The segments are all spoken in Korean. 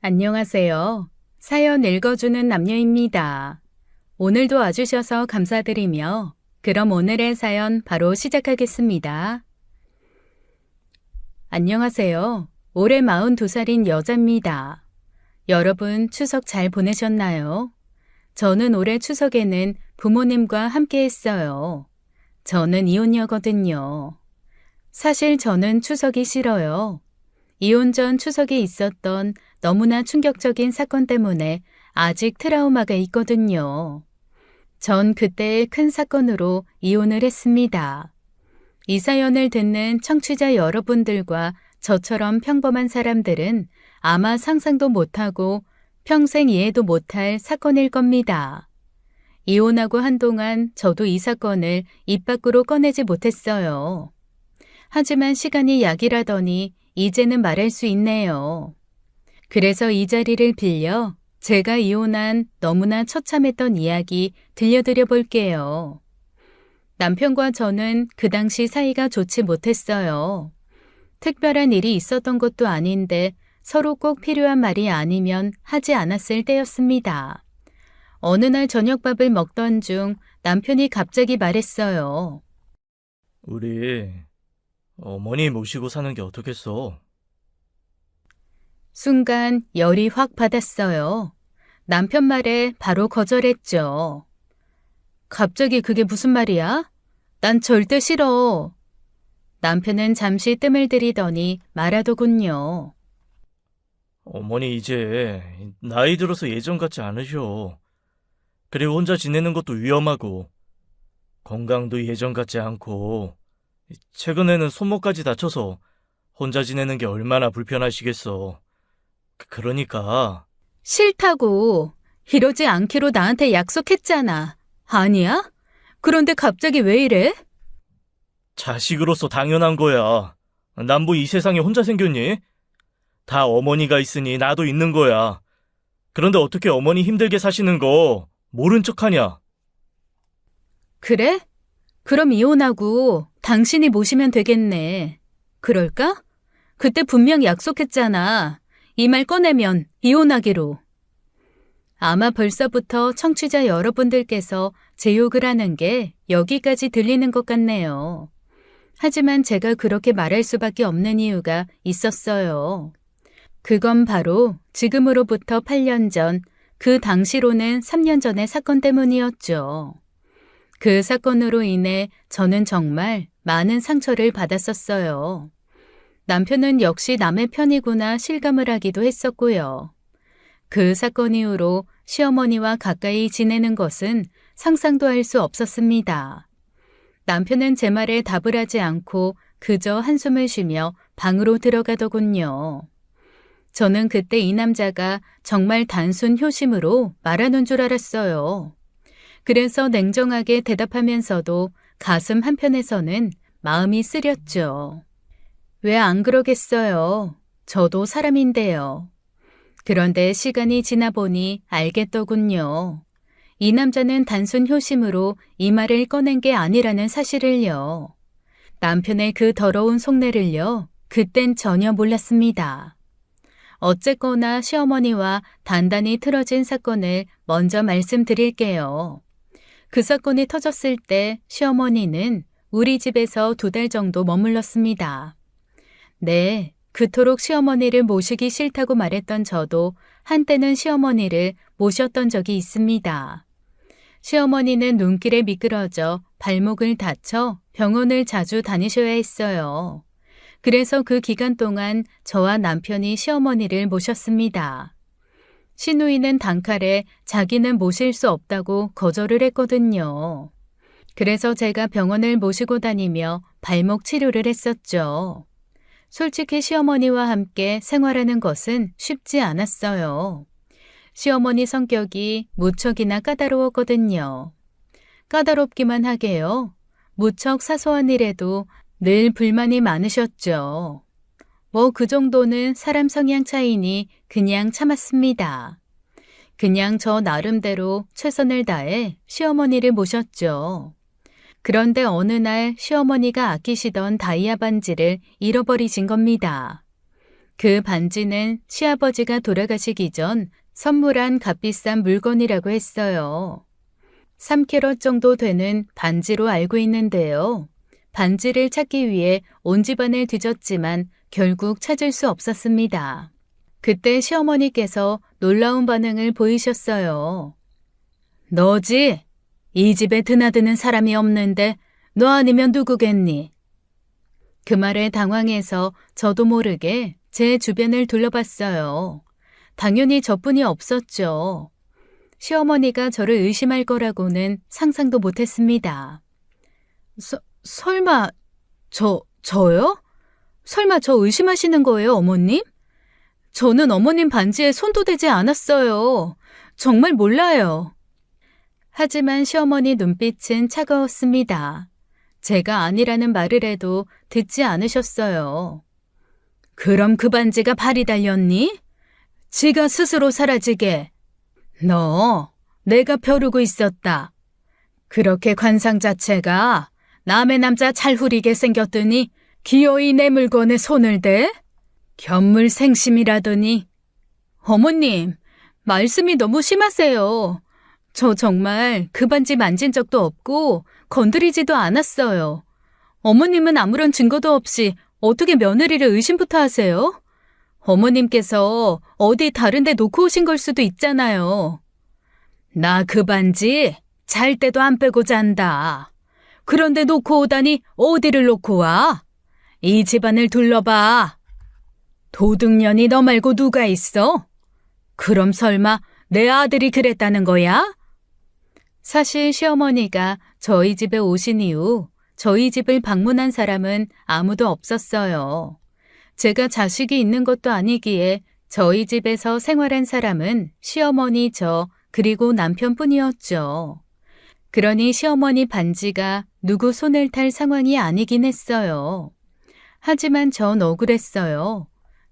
안녕하세요. 사연 읽어주는 남녀입니다. 오늘도 와주셔서 감사드리며 그럼 오늘의 사연 바로 시작하겠습니다. 안녕하세요. 올해 42살인 여자입니다. 여러분 추석 잘 보내셨나요? 저는 올해 추석에는 부모님과 함께 했어요. 저는 이혼녀거든요. 사실 저는 추석이 싫어요. 이혼 전 추석에 있었던 너무나 충격적인 사건 때문에 아직 트라우마가 있거든요. 전 그때의 큰 사건으로 이혼을 했습니다. 이 사연을 듣는 청취자 여러분들과 저처럼 평범한 사람들은 아마 상상도 못하고 평생 이해도 못할 사건일 겁니다. 이혼하고 한동안 저도 이 사건을 입 밖으로 꺼내지 못했어요. 하지만 시간이 약이라더니 이제는 말할 수 있네요. 그래서 이 자리를 빌려 제가 이혼한 너무나 처참했던 이야기 들려드려 볼게요. 남편과 저는 그 당시 사이가 좋지 못했어요. 특별한 일이 있었던 것도 아닌데 서로 꼭 필요한 말이 아니면 하지 않았을 때였습니다. 어느 날 저녁밥을 먹던 중 남편이 갑자기 말했어요. 우리 어머니 모시고 사는 게 어떻겠어? 순간 열이 확 받았어요. 남편 말에 바로 거절했죠. 갑자기 그게 무슨 말이야? 난 절대 싫어. 남편은 잠시 뜸을 들이더니 말하더군요. 어머니 이제 나이 들어서 예전 같지 않으셔. 그리고 혼자 지내는 것도 위험하고 건강도 예전 같지 않고 최근에는 손목까지 다쳐서 혼자 지내는 게 얼마나 불편하시겠어. 그러니까 싫다고. 이러지 않기로 나한테 약속했잖아. 아니야? 그런데 갑자기 왜 이래? 자식으로서 당연한 거야. 난 뭐 이 세상에 혼자 생겼니? 다 어머니가 있으니 나도 있는 거야. 그런데 어떻게 어머니 힘들게 사시는 거 모른 척하냐? 그래? 그럼 이혼하고 당신이 모시면 되겠네. 그럴까? 그때 분명 약속했잖아. 이 말 꺼내면 이혼하기로. 아마 벌써부터 청취자 여러분들께서 제 욕을 하는 게 여기까지 들리는 것 같네요. 하지만 제가 그렇게 말할 수밖에 없는 이유가 있었어요. 그건 바로 지금으로부터 8년 전, 그 당시로는 3년 전의 사건 때문이었죠. 그 사건으로 인해 저는 정말 많은 상처를 받았었어요. 남편은 역시 남의 편이구나 실감을 하기도 했었고요. 그 사건 이후로 시어머니와 가까이 지내는 것은 상상도 할 수 없었습니다. 남편은 제 말에 답을 하지 않고 그저 한숨을 쉬며 방으로 들어가더군요. 저는 그때 이 남자가 정말 단순 효심으로 말하는 줄 알았어요. 그래서 냉정하게 대답하면서도 가슴 한편에서는 마음이 쓰렸죠. 왜 안 그러겠어요? 저도 사람인데요. 그런데 시간이 지나 보니 알겠더군요. 이 남자는 단순 효심으로 이 말을 꺼낸 게 아니라는 사실을요. 남편의 그 더러운 속내를요. 그땐 전혀 몰랐습니다. 어쨌거나 시어머니와 단단히 틀어진 사건을 먼저 말씀드릴게요. 그 사건이 터졌을 때 시어머니는 우리 집에서 2달 정도 머물렀습니다. 네, 그토록 시어머니를 모시기 싫다고 말했던 저도 한때는 시어머니를 모셨던 적이 있습니다. 시어머니는 눈길에 미끄러져 발목을 다쳐 병원을 자주 다니셔야 했어요. 그래서 그 기간 동안 저와 남편이 시어머니를 모셨습니다. 시누이는 단칼에 자기는 모실 수 없다고 거절을 했거든요. 그래서 제가 병원을 모시고 다니며 발목 치료를 했었죠. 솔직히 시어머니와 함께 생활하는 것은 쉽지 않았어요. 시어머니 성격이 무척이나 까다로웠거든요. 까다롭기만 하게요. 무척 사소한 일에도 늘 불만이 많으셨죠. 뭐 그 정도는 사람 성향 차이니 그냥 참았습니다. 그냥 저 나름대로 최선을 다해 시어머니를 모셨죠. 그런데 어느 날 시어머니가 아끼시던 다이아 반지를 잃어버리신 겁니다. 그 반지는 시아버지가 돌아가시기 전 선물한 값비싼 물건이라고 했어요. 3캐럿 정도 되는 반지로 알고 있는데요. 반지를 찾기 위해 온 집안을 뒤졌지만 결국 찾을 수 없었습니다. 그때 시어머니께서 놀라운 반응을 보이셨어요. 너지? 이 집에 드나드는 사람이 없는데 너 아니면 누구겠니? 그 말에 당황해서 저도 모르게 제 주변을 둘러봤어요. 당연히 저뿐이 없었죠. 시어머니가 저를 의심할 거라고는 상상도 못했습니다. 설마 저요? 설마 저 의심하시는 거예요, 어머님? 저는 어머님 반지에 손도 대지 않았어요. 정말 몰라요. 하지만 시어머니 눈빛은 차가웠습니다. 제가 아니라는 말을 해도 듣지 않으셨어요. 그럼 그 반지가 발이 달렸니? 지가 스스로 사라지게. 너, 내가 벼르고 있었다. 그렇게 관상 자체가 남의 남자 잘 후리게 생겼더니 기어이 내 물건에 손을 대? 견물생심이라더니. 어머님, 말씀이 너무 심하세요. 저 정말 그 반지 만진 적도 없고 건드리지도 않았어요. 어머님은 아무런 증거도 없이 어떻게 며느리를 의심부터 하세요? 어머님께서 어디 다른 데 놓고 오신 걸 수도 있잖아요. 나 그 반지 잘 때도 안 빼고 잔다. 그런데 놓고 오다니 어디를 놓고 와? 이 집안을 둘러봐. 도둑년이 너 말고 누가 있어? 그럼 설마 내 아들이 그랬다는 거야? 사실 시어머니가 저희 집에 오신 이후 저희 집을 방문한 사람은 아무도 없었어요. 제가 자식이 있는 것도 아니기에 저희 집에서 생활한 사람은 시어머니 저 그리고 남편뿐이었죠. 그러니 시어머니 반지가 누구 손을 탈 상황이 아니긴 했어요. 하지만 전 억울했어요.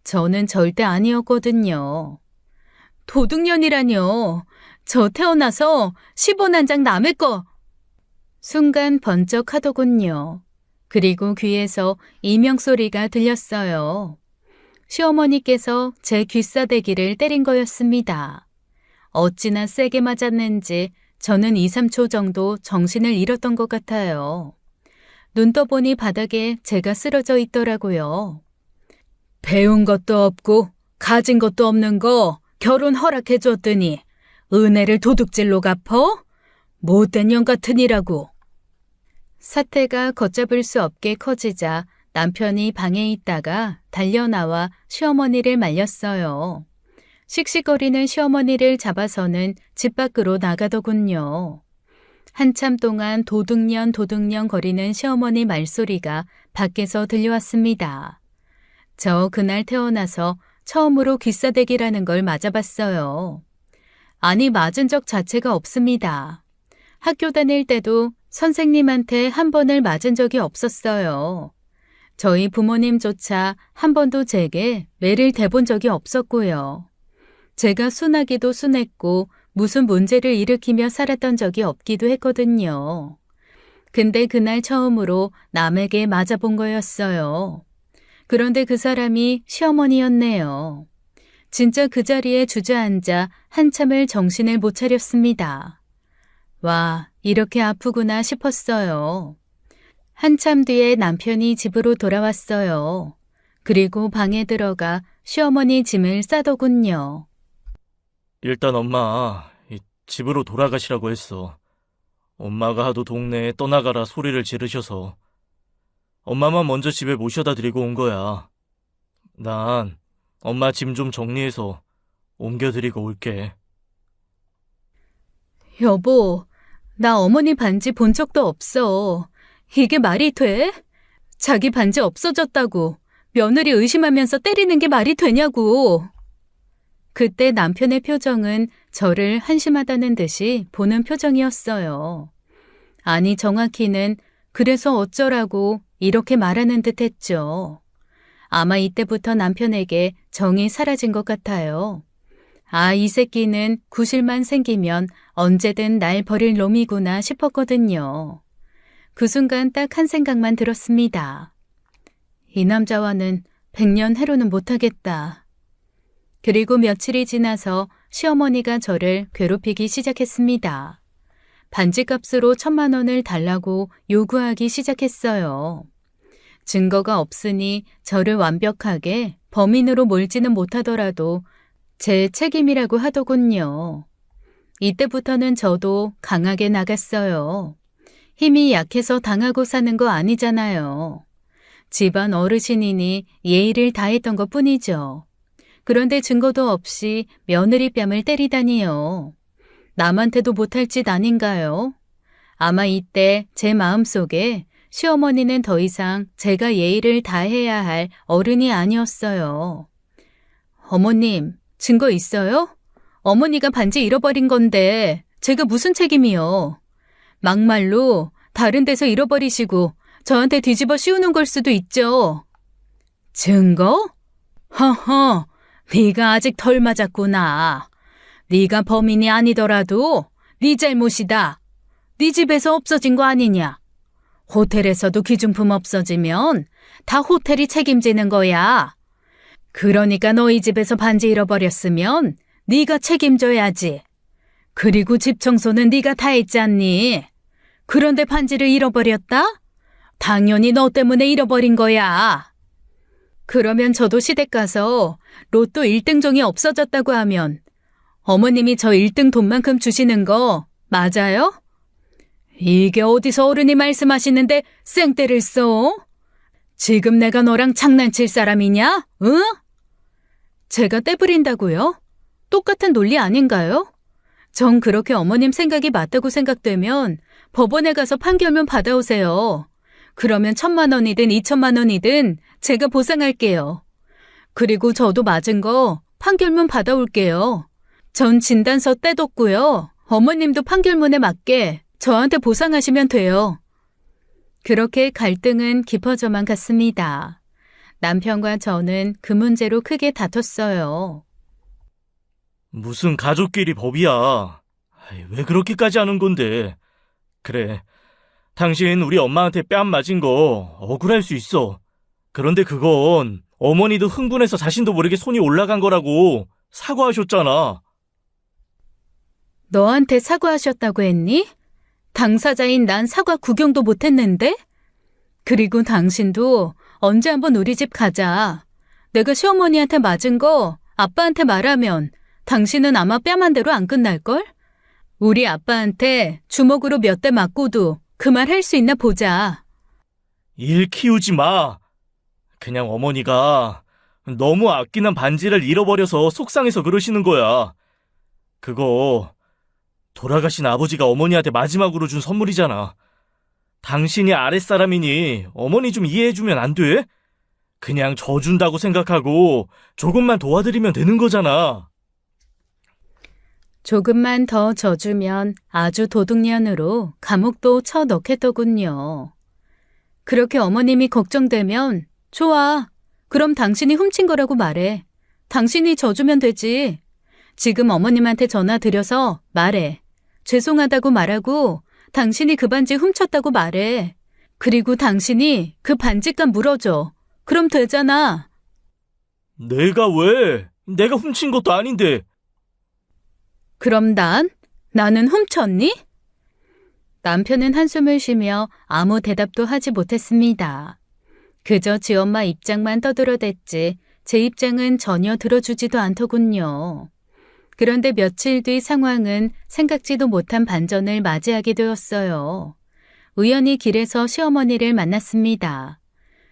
저는 절대 아니었거든요. 도둑년이라뇨. 저 태어나서 10원 한 장 남의 거. 순간 번쩍하더군요. 그리고 귀에서 이명소리가 들렸어요. 시어머니께서 제 귀싸대기를 때린 거였습니다. 어찌나 세게 맞았는지 저는 2, 3초 정도 정신을 잃었던 것 같아요. 눈 떠보니 바닥에 제가 쓰러져 있더라고요. 배운 것도 없고 가진 것도 없는 거 결혼 허락해줬더니 은혜를 도둑질로 갚어? 못된 년 같으니라고. 사태가 걷잡을 수 없게 커지자 남편이 방에 있다가 달려나와 시어머니를 말렸어요. 씩씩거리는 시어머니를 잡아서는 집 밖으로 나가더군요. 한참 동안 도둑년 거리는 시어머니 말소리가 밖에서 들려왔습니다. 저 그날 태어나서 처음으로 귀싸대기라는 걸 맞아봤어요. 아니, 맞은 적 자체가 없습니다. 학교 다닐 때도 선생님한테 한 번을 맞은 적이 없었어요. 저희 부모님조차 한 번도 제게 매를 대본 적이 없었고요. 제가 순하기도 순했고 무슨 문제를 일으키며 살았던 적이 없기도 했거든요. 근데 그날 처음으로 남에게 맞아본 거였어요. 그런데 그 사람이 시어머니였네요. 진짜 그 자리에 주저앉아 한참을 정신을 못 차렸습니다. 와, 이렇게 아프구나 싶었어요. 한참 뒤에 남편이 집으로 돌아왔어요. 그리고 방에 들어가 시어머니 짐을 싸더군요. 일단 엄마, 집으로 돌아가시라고 했어. 엄마가 하도 동네에 떠나가라 소리를 지르셔서 엄마만 먼저 집에 모셔다 드리고 온 거야. 난 엄마 짐 좀 정리해서 옮겨드리고 올게. 여보, 나 어머니 반지 본 적도 없어. 이게 말이 돼? 자기 반지 없어졌다고 며느리 의심하면서 때리는 게 말이 되냐고. 그때 남편의 표정은 저를 한심하다는 듯이 보는 표정이었어요. 아니, 정확히는 그래서 어쩌라고 이렇게 말하는 듯 했죠. 아마 이때부터 남편에게 정이 사라진 것 같아요. 아, 이 새끼는 구실만 생기면 언제든 날 버릴 놈이구나 싶었거든요. 그 순간 딱 한 생각만 들었습니다. 이 남자와는 100년 해로는 못하겠다. 그리고 며칠이 지나서 시어머니가 저를 괴롭히기 시작했습니다. 반지값으로 1,000만 원을 달라고 요구하기 시작했어요. 증거가 없으니 저를 완벽하게 범인으로 몰지는 못하더라도 제 책임이라고 하더군요. 이때부터는 저도 강하게 나갔어요. 힘이 약해서 당하고 사는 거 아니잖아요. 집안 어르신이니 예의를 다했던 것 뿐이죠. 그런데 증거도 없이 며느리 뺨을 때리다니요. 남한테도 못할 짓 아닌가요? 아마 이때 제 마음속에 시어머니는 더 이상 제가 예의를 다해야 할 어른이 아니었어요. 어머님, 증거 있어요? 어머니가 반지 잃어버린 건데 제가 무슨 책임이요? 막말로 다른 데서 잃어버리시고 저한테 뒤집어 씌우는 걸 수도 있죠. 증거? 허허, 네가 아직 덜 맞았구나. 네가 범인이 아니더라도 네 잘못이다. 네 집에서 없어진 거 아니냐. 호텔에서도 귀중품 없어지면 다 호텔이 책임지는 거야. 그러니까 너희 집에서 반지 잃어버렸으면 네가 책임져야지. 그리고 집 청소는 네가 다 했지 않니? 그런데 반지를 잃어버렸다? 당연히 너 때문에 잃어버린 거야. 그러면 저도 시댁 가서 로또 1등종이 없어졌다고 하면 어머님이 저 1등 돈만큼 주시는 거 맞아요? 이게 어디서 어른이 말씀하시는데 생떼를 써? 지금 내가 너랑 장난칠 사람이냐? 응? 제가 떼부린다고요? 똑같은 논리 아닌가요? 전 그렇게 어머님 생각이 맞다고 생각되면 법원에 가서 판결문 받아오세요. 그러면 1,000만 원이든 2,000만 원이든 제가 보상할게요. 그리고 저도 맞은 거 판결문 받아올게요. 전 진단서 떼뒀고요. 어머님도 판결문에 맞게 저한테 보상하시면 돼요. 그렇게 갈등은 깊어져만 갔습니다. 남편과 저는 그 문제로 크게 다퉜어요. 무슨 가족끼리 법이야. 왜 그렇게까지 하는 건데. 그래, 당신 우리 엄마한테 뺨 맞은 거 억울할 수 있어. 그런데 그건 어머니도 흥분해서 자신도 모르게 손이 올라간 거라고 사과하셨잖아. 너한테 사과하셨다고 했니? 당사자인 난 사과 구경도 못했는데? 그리고 당신도 언제 한번 우리 집 가자. 내가 시어머니한테 맞은 거 아빠한테 말하면 당신은 아마 뺨 한 대로 안 끝날걸? 우리 아빠한테 주먹으로 몇 대 맞고도 그 말 할 수 있나 보자. 일 키우지 마. 그냥 어머니가 너무 아끼는 반지를 잃어버려서 속상해서 그러시는 거야. 그거 돌아가신 아버지가 어머니한테 마지막으로 준 선물이잖아. 당신이 아랫사람이니 어머니 좀 이해해주면 안 돼? 그냥 져준다고 생각하고 조금만 도와드리면 되는 거잖아. 조금만 더 져주면 아주 도둑년으로 감옥도 쳐넣겠더군요. 그렇게 어머님이 걱정되면 좋아. 그럼 당신이 훔친 거라고 말해. 당신이 져주면 되지. 지금 어머님한테 전화 드려서 말해. 죄송하다고 말하고 당신이 그 반지 훔쳤다고 말해. 그리고 당신이 그 반지값 물어줘. 그럼 되잖아. 내가 왜? 내가 훔친 것도 아닌데. 그럼 나는 훔쳤니? 남편은 한숨을 쉬며 아무 대답도 하지 못했습니다. 그저 지 엄마 입장만 떠들어댔지 제 입장은 전혀 들어주지도 않더군요. 그런데 며칠 뒤 상황은 생각지도 못한 반전을 맞이하게 되었어요. 우연히 길에서 시어머니를 만났습니다.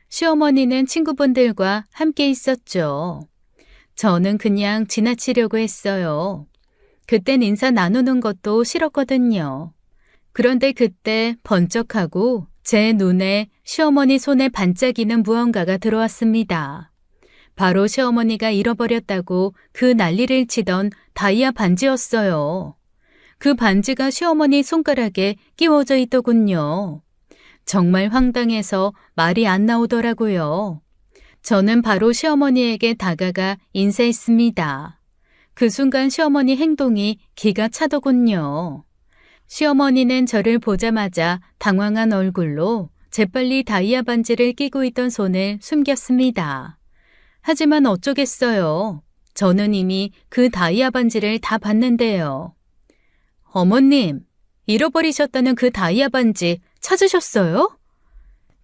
시어머니는 친구분들과 함께 있었죠. 저는 그냥 지나치려고 했어요. 그땐 인사 나누는 것도 싫었거든요. 그런데 그때 번쩍하고 제 눈에 시어머니 손에 반짝이는 무언가가 들어왔습니다. 바로 시어머니가 잃어버렸다고 그 난리를 치던 다이아 반지였어요. 그 반지가 시어머니 손가락에 끼워져 있더군요. 정말 황당해서 말이 안 나오더라고요. 저는 바로 시어머니에게 다가가 인사했습니다. 그 순간 시어머니 행동이 기가 차더군요. 시어머니는 저를 보자마자 당황한 얼굴로 재빨리 다이아 반지를 끼고 있던 손을 숨겼습니다. 하지만 어쩌겠어요. 저는 이미 그 다이아 반지를 다 봤는데요. 어머님, 잃어버리셨다는 그 다이아 반지 찾으셨어요?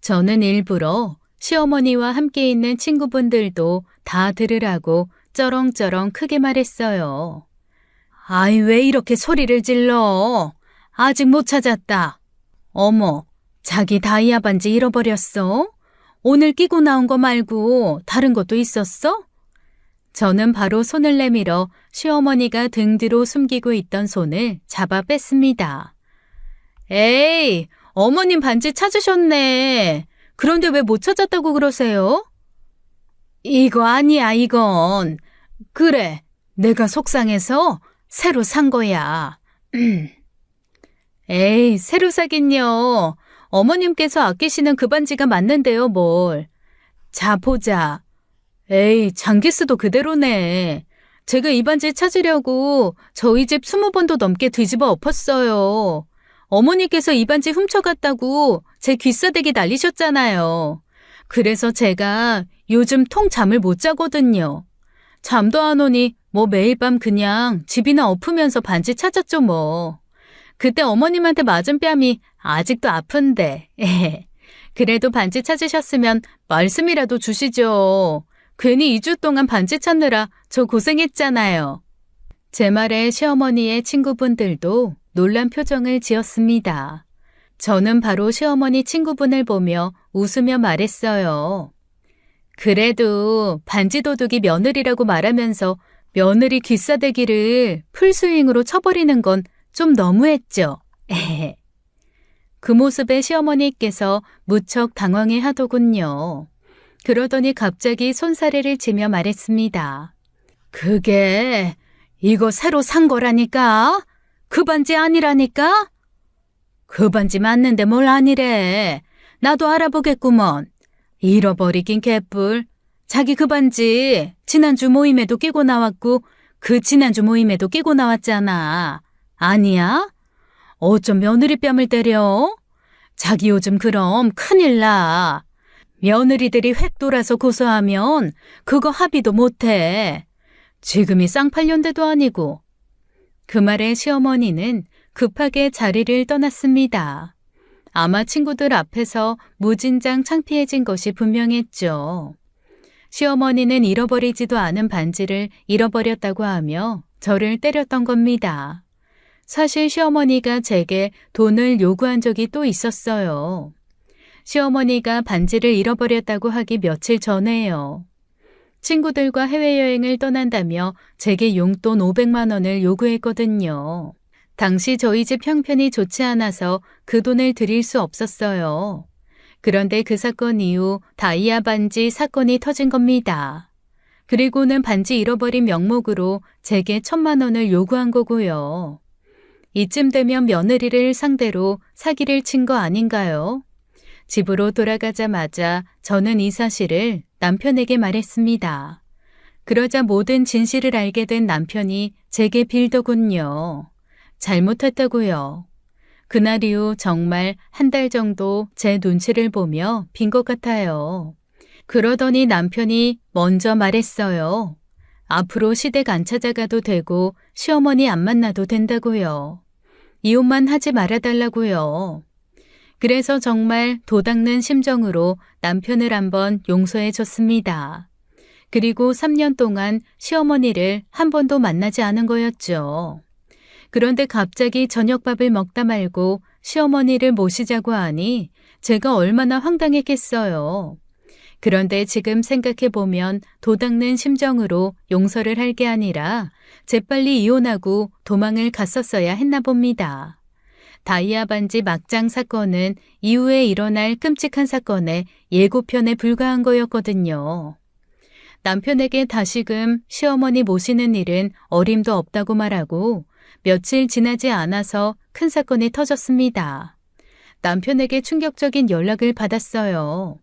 저는 일부러 시어머니와 함께 있는 친구분들도 다 들으라고 쩌렁쩌렁 크게 말했어요. 아이, 왜 이렇게 소리를 질러? 아직 못 찾았다. 어머, 자기 다이아 반지 잃어버렸어? 오늘 끼고 나온 거 말고 다른 것도 있었어? 저는 바로 손을 내밀어 시어머니가 등 뒤로 숨기고 있던 손을 잡아 뺐습니다. 에이, 어머님 반지 찾으셨네. 그런데 왜 못 찾았다고 그러세요? 이거 아니야, 이건. 그래, 내가 속상해서 새로 산 거야. 에이, 새로 사긴요. 어머님께서 아끼시는 그 반지가 맞는데요, 뭘. 자, 보자. 에이, 장기스도 그대로네. 제가 이 반지 찾으려고 저희 집 20번도 넘게 뒤집어 엎었어요. 어머니께서 이 반지 훔쳐갔다고 제 귀싸대기 날리셨잖아요. 그래서 제가 요즘 통 잠을 못 자거든요. 잠도 안 오니 뭐 매일 밤 그냥 집이나 엎으면서 반지 찾았죠 뭐. 그때 어머님한테 맞은 뺨이 아직도 아픈데. 그래도 반지 찾으셨으면 말씀이라도 주시죠. 괜히 2주 동안 반지 찾느라 저 고생했잖아요. 제 말에 시어머니의 친구분들도 놀란 표정을 지었습니다. 저는 바로 시어머니 친구분을 보며 웃으며 말했어요. 그래도 반지 도둑이 며느리라고 말하면서 며느리 귀싸대기를 풀스윙으로 쳐버리는 건 좀 너무했죠. 그 모습에 시어머니께서 무척 당황해 하더군요. 그러더니 갑자기 손사래를 치며 말했습니다. 그게 이거 새로 산 거라니까? 그 반지 아니라니까? 그 반지 맞는데 뭘 아니래. 나도 알아보겠구먼. 잃어버리긴 개뿔. 자기 그 반지 지난주 모임에도 끼고 나왔고 그 지난주 모임에도 끼고 나왔잖아. 아니야? 어쩜 며느리 뺨을 때려? 자기 요즘 그럼 큰일 나. 며느리들이 획 돌아서 고소하면 그거 합의도 못해. 지금이 쌍팔년대도 아니고. 그 말에 시어머니는 급하게 자리를 떠났습니다. 아마 친구들 앞에서 무진장 창피해진 것이 분명했죠. 시어머니는 잃어버리지도 않은 반지를 잃어버렸다고 하며 저를 때렸던 겁니다. 사실 시어머니가 제게 돈을 요구한 적이 또 있었어요. 시어머니가 반지를 잃어버렸다고 하기 며칠 전에요. 친구들과 해외여행을 떠난다며 제게 용돈 500만 원을 요구했거든요. 당시 저희 집 형편이 좋지 않아서 그 돈을 드릴 수 없었어요. 그런데 그 사건 이후 다이아 반지 사건이 터진 겁니다. 그리고는 반지 잃어버린 명목으로 제게 1,000만 원을 요구한 거고요. 이쯤 되면 며느리를 상대로 사기를 친 거 아닌가요? 집으로 돌아가자마자 저는 이 사실을 남편에게 말했습니다. 그러자 모든 진실을 알게 된 남편이 제게 빌더군요. 잘못했다고요. 그날 이후 정말 한 달 정도 제 눈치를 보며 빈 것 같아요. 그러더니 남편이 먼저 말했어요. 앞으로 시댁 안 찾아가도 되고 시어머니 안 만나도 된다고요. 이혼만 하지 말아달라고요. 그래서 정말 도닦는 심정으로 남편을 한번 용서해 줬습니다. 그리고 3년 동안 시어머니를 한 번도 만나지 않은 거였죠. 그런데 갑자기 저녁밥을 먹다 말고 시어머니를 모시자고 하니 제가 얼마나 황당했겠어요. 그런데 지금 생각해보면 도닦는 심정으로 용서를 할 게 아니라 재빨리 이혼하고 도망을 갔었어야 했나 봅니다. 다이아 반지 막장 사건은 이후에 일어날 끔찍한 사건의 예고편에 불과한 거였거든요. 남편에게 다시금 시어머니 모시는 일은 어림도 없다고 말하고 며칠 지나지 않아서 큰 사건이 터졌습니다. 남편에게 충격적인 연락을 받았어요.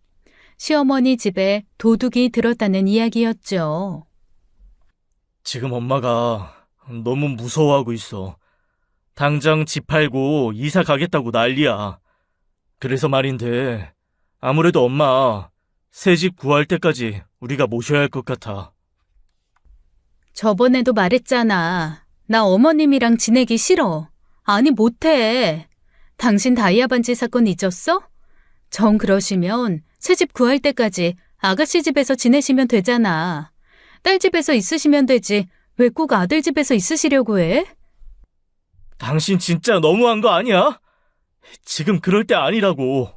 시어머니 집에 도둑이 들었다는 이야기였죠. 지금 엄마가 너무 무서워하고 있어. 당장 집 팔고 이사 가겠다고 난리야. 그래서 말인데 아무래도 엄마 새 집 구할 때까지 우리가 모셔야 할 것 같아. 저번에도 말했잖아. 나 어머님이랑 지내기 싫어. 아니, 못해. 당신 다이아 반지 사건 잊었어? 정 그러시면 새 집 구할 때까지 아가씨 집에서 지내시면 되잖아. 딸 집에서 있으시면 되지. 왜 꼭 아들 집에서 있으시려고 해? 당신 진짜 너무한 거 아니야? 지금 그럴 때 아니라고.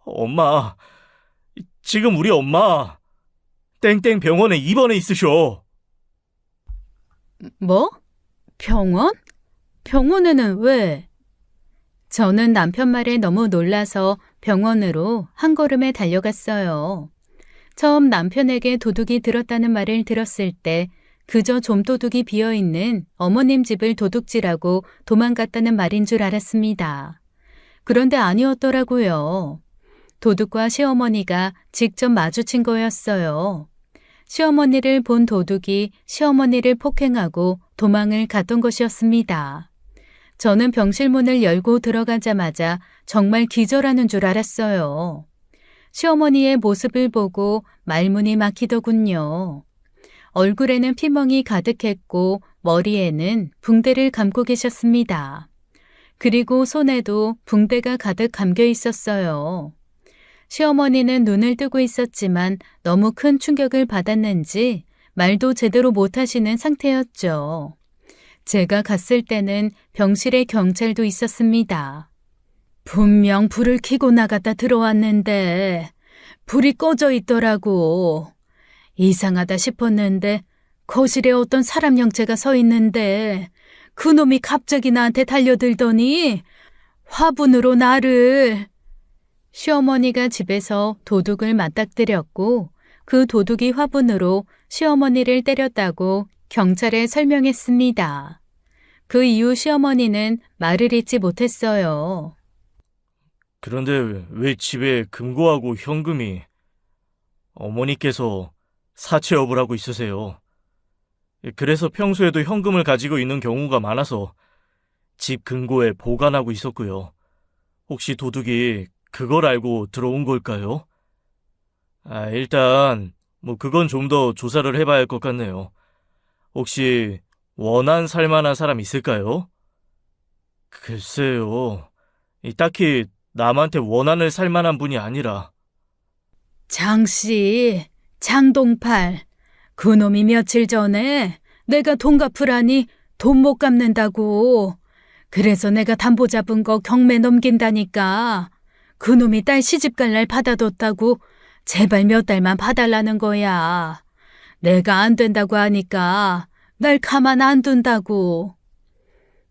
엄마, 지금 우리 엄마 땡땡 병원에 입원해 있으셔. 뭐? 병원? 병원에는 왜? 저는 남편 말에 너무 놀라서 병원으로 한 걸음에 달려갔어요. 처음 남편에게 도둑이 들었다는 말을 들었을 때 그저 좀도둑이 비어있는 어머님 집을 도둑질하고 도망갔다는 말인 줄 알았습니다. 그런데 아니었더라고요. 도둑과 시어머니가 직접 마주친 거였어요. 시어머니를 본 도둑이 시어머니를 폭행하고 도망을 갔던 것이었습니다. 저는 병실 문을 열고 들어가자마자 정말 기절하는 줄 알았어요. 시어머니의 모습을 보고 말문이 막히더군요. 얼굴에는 피멍이 가득했고 머리에는 붕대를 감고 계셨습니다. 그리고 손에도 붕대가 가득 감겨 있었어요. 시어머니는 눈을 뜨고 있었지만 너무 큰 충격을 받았는지 말도 제대로 못하시는 상태였죠. 제가 갔을 때는 병실에 경찰도 있었습니다. 분명 불을 켜고 나갔다 들어왔는데 불이 꺼져 있더라고. 이상하다 싶었는데 거실에 어떤 사람 형체가 서 있는데 그놈이 갑자기 나한테 달려들더니 화분으로 나를... 시어머니가 집에서 도둑을 맞닥뜨렸고 그 도둑이 화분으로 시어머니를 때렸다고 경찰에 설명했습니다. 그 이후 시어머니는 말을 잇지 못했어요. 그런데 왜 집에 금고하고 현금이? 어머니께서 사채업을 하고 있으세요. 그래서 평소에도 현금을 가지고 있는 경우가 많아서 집 금고에 보관하고 있었고요. 혹시 도둑이 그걸 알고 들어온 걸까요? 일단 그건 좀 더 조사를 해봐야 할 것 같네요. 혹시 원한 살만한 사람 있을까요? 글쎄요. 딱히 남한테 원한을 살만한 분이 아니라. 장씨, 장동팔, 그놈이 며칠 전에 내가 돈 갚으라니 돈 못 갚는다고. 그래서 내가 담보 잡은 거 경매 넘긴다니까. 그놈이 딸 시집갈 날 받아뒀다고 제발 몇 달만 봐달라는 거야. 내가 안 된다고 하니까 날 가만 안 둔다고.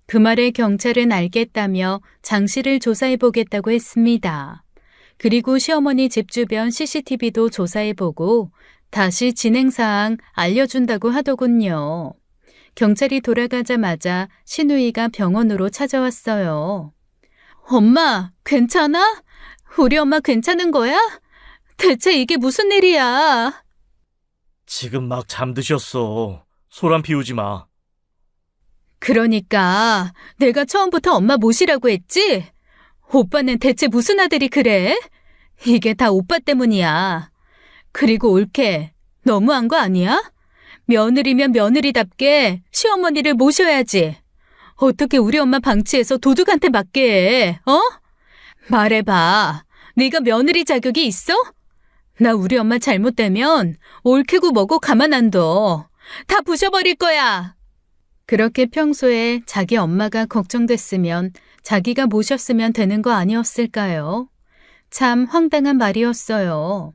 그 말에 경찰은 알겠다며 장 씨를 조사해보겠다고 했습니다. 그리고 시어머니 집 주변 CCTV도 조사해보고 다시 진행사항 알려준다고 하더군요. 경찰이 돌아가자마자 시누이가 병원으로 찾아왔어요. 엄마, 괜찮아? 우리 엄마 괜찮은 거야? 대체 이게 무슨 일이야? 지금 막 잠드셨어. 소란 피우지 마. 그러니까 내가 처음부터 엄마 모시라고 했지? 오빠는 대체 무슨 아들이 그래? 이게 다 오빠 때문이야. 그리고 올케, 너무한 거 아니야? 며느리면 며느리답게 시어머니를 모셔야지. 어떻게 우리 엄마 방치해서 도둑한테 맡게 해, 어? 말해봐. 네가 며느리 자격이 있어? 나 우리 엄마 잘못되면 올케고 뭐고 가만 안 둬. 다 부셔버릴 거야. 그렇게 평소에 자기 엄마가 걱정됐으면 자기가 모셨으면 되는 거 아니었을까요? 참 황당한 말이었어요.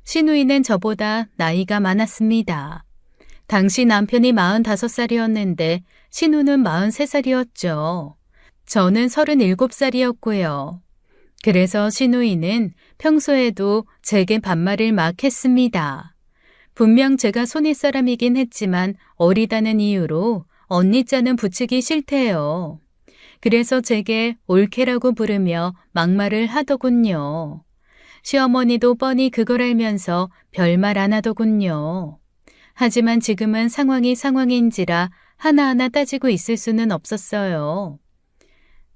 시누이는 저보다 나이가 많았습니다. 당시 남편이 45살이었는데 시누는 43살이었죠. 저는 37살이었고요. 그래서 시누이는 평소에도 제게 반말을 막 했습니다. 분명 제가 손윗사람이긴 했지만 어리다는 이유로 언니 자는 붙이기 싫대요. 그래서 제게 올케라고 부르며 막말을 하더군요. 시어머니도 뻔히 그걸 알면서 별말 안 하더군요. 하지만 지금은 상황이 상황인지라 하나하나 따지고 있을 수는 없었어요.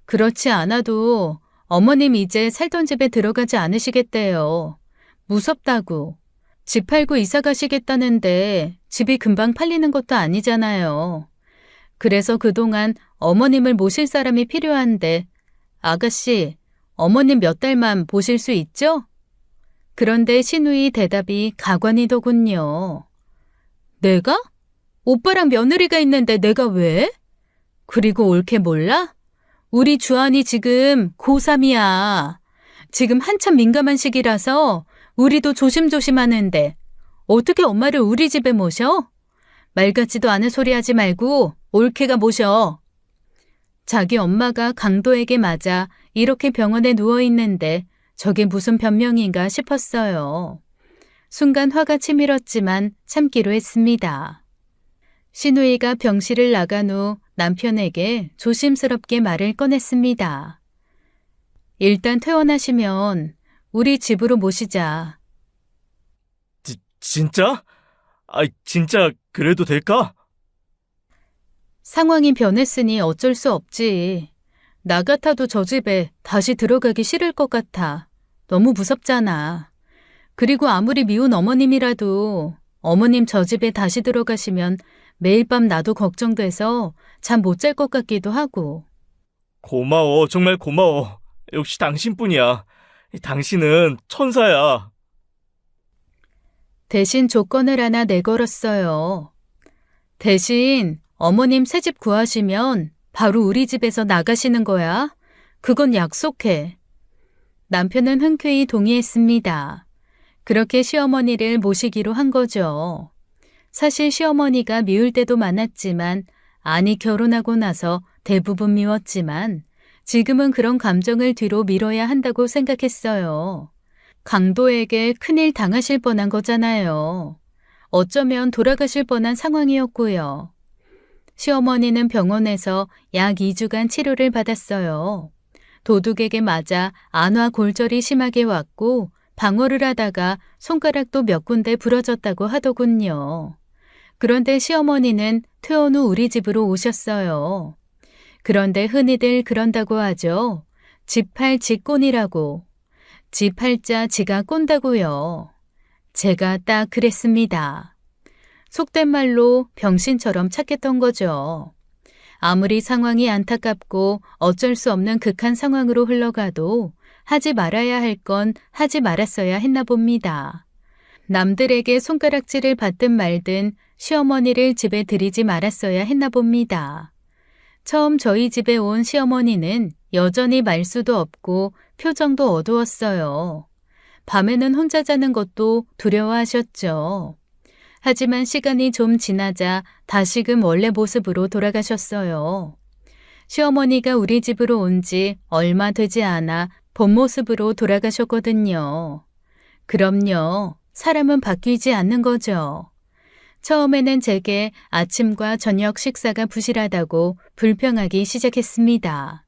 그렇지 않아도 어머님 이제 살던 집에 들어가지 않으시겠대요. 무섭다고. 집 팔고 이사 가시겠다는데 집이 금방 팔리는 것도 아니잖아요. 그래서 그동안 어머님을 모실 사람이 필요한데, 아가씨, 어머님 몇 달만 보실 수 있죠? 그런데 신우이 대답이 가관이더군요. 내가? 오빠랑 며느리가 있는데 내가 왜? 그리고 옳게 몰라? 우리 주한이 지금 고3이야. 지금 한참 민감한 시기라서 우리도 조심조심하는데 어떻게 엄마를 우리 집에 모셔? 말 같지도 않은 소리 하지 말고 옳게가 모셔. 자기 엄마가 강도에게 맞아 이렇게 병원에 누워있는데 저게 무슨 변명인가 싶었어요. 순간 화가 치밀었지만 참기로 했습니다. 신우이가 병실을 나간 후 남편에게 조심스럽게 말을 꺼냈습니다. 일단 퇴원하시면 우리 집으로 모시자. 진짜? 진짜 그래도 될까? 상황이 변했으니 어쩔 수 없지. 나 같아도 저 집에 다시 들어가기 싫을 것 같아. 너무 무섭잖아. 그리고 아무리 미운 어머님이라도 어머님 저 집에 다시 들어가시면 매일 밤 나도 걱정돼서 잠 못 잘 것 같기도 하고. 고마워, 정말 고마워. 역시 당신뿐이야. 당신은 천사야. 대신 조건을 하나 내걸었어요. 대신 어머님 새집 구하시면 바로 우리 집에서 나가시는 거야. 그건 약속해. 남편은 흔쾌히 동의했습니다. 그렇게 시어머니를 모시기로 한 거죠. 사실 시어머니가 미울 때도 많았지만, 아니 결혼하고 나서 대부분 미웠지만 지금은 그런 감정을 뒤로 미뤄야 한다고 생각했어요. 강도에게 큰일 당하실 뻔한 거잖아요. 어쩌면 돌아가실 뻔한 상황이었고요. 시어머니는 병원에서 약 2주간 치료를 받았어요. 도둑에게 맞아 안화 골절이 심하게 왔고 방어를 하다가 손가락도 몇 군데 부러졌다고 하더군요. 그런데 시어머니는 퇴원 후 우리 집으로 오셨어요. 그런데 흔히들 그런다고 하죠. 집팔 직꼰이라고. 집팔자 지가 꼰다고요. 제가 딱 그랬습니다. 속된 말로 병신처럼 착했던 거죠. 아무리 상황이 안타깝고 어쩔 수 없는 극한 상황으로 흘러가도 하지 말아야 할 건 하지 말았어야 했나 봅니다. 남들에게 손가락질을 받든 말든 시어머니를 집에 들이지 말았어야 했나 봅니다. 처음 저희 집에 온 시어머니는 여전히 말수도 없고 표정도 어두웠어요. 밤에는 혼자 자는 것도 두려워하셨죠. 하지만 시간이 좀 지나자 다시금 원래 모습으로 돌아가셨어요. 시어머니가 우리 집으로 온 지 얼마 되지 않아 본 모습으로 돌아가셨거든요. 그럼요. 사람은 바뀌지 않는 거죠. 처음에는 제게 아침과 저녁 식사가 부실하다고 불평하기 시작했습니다.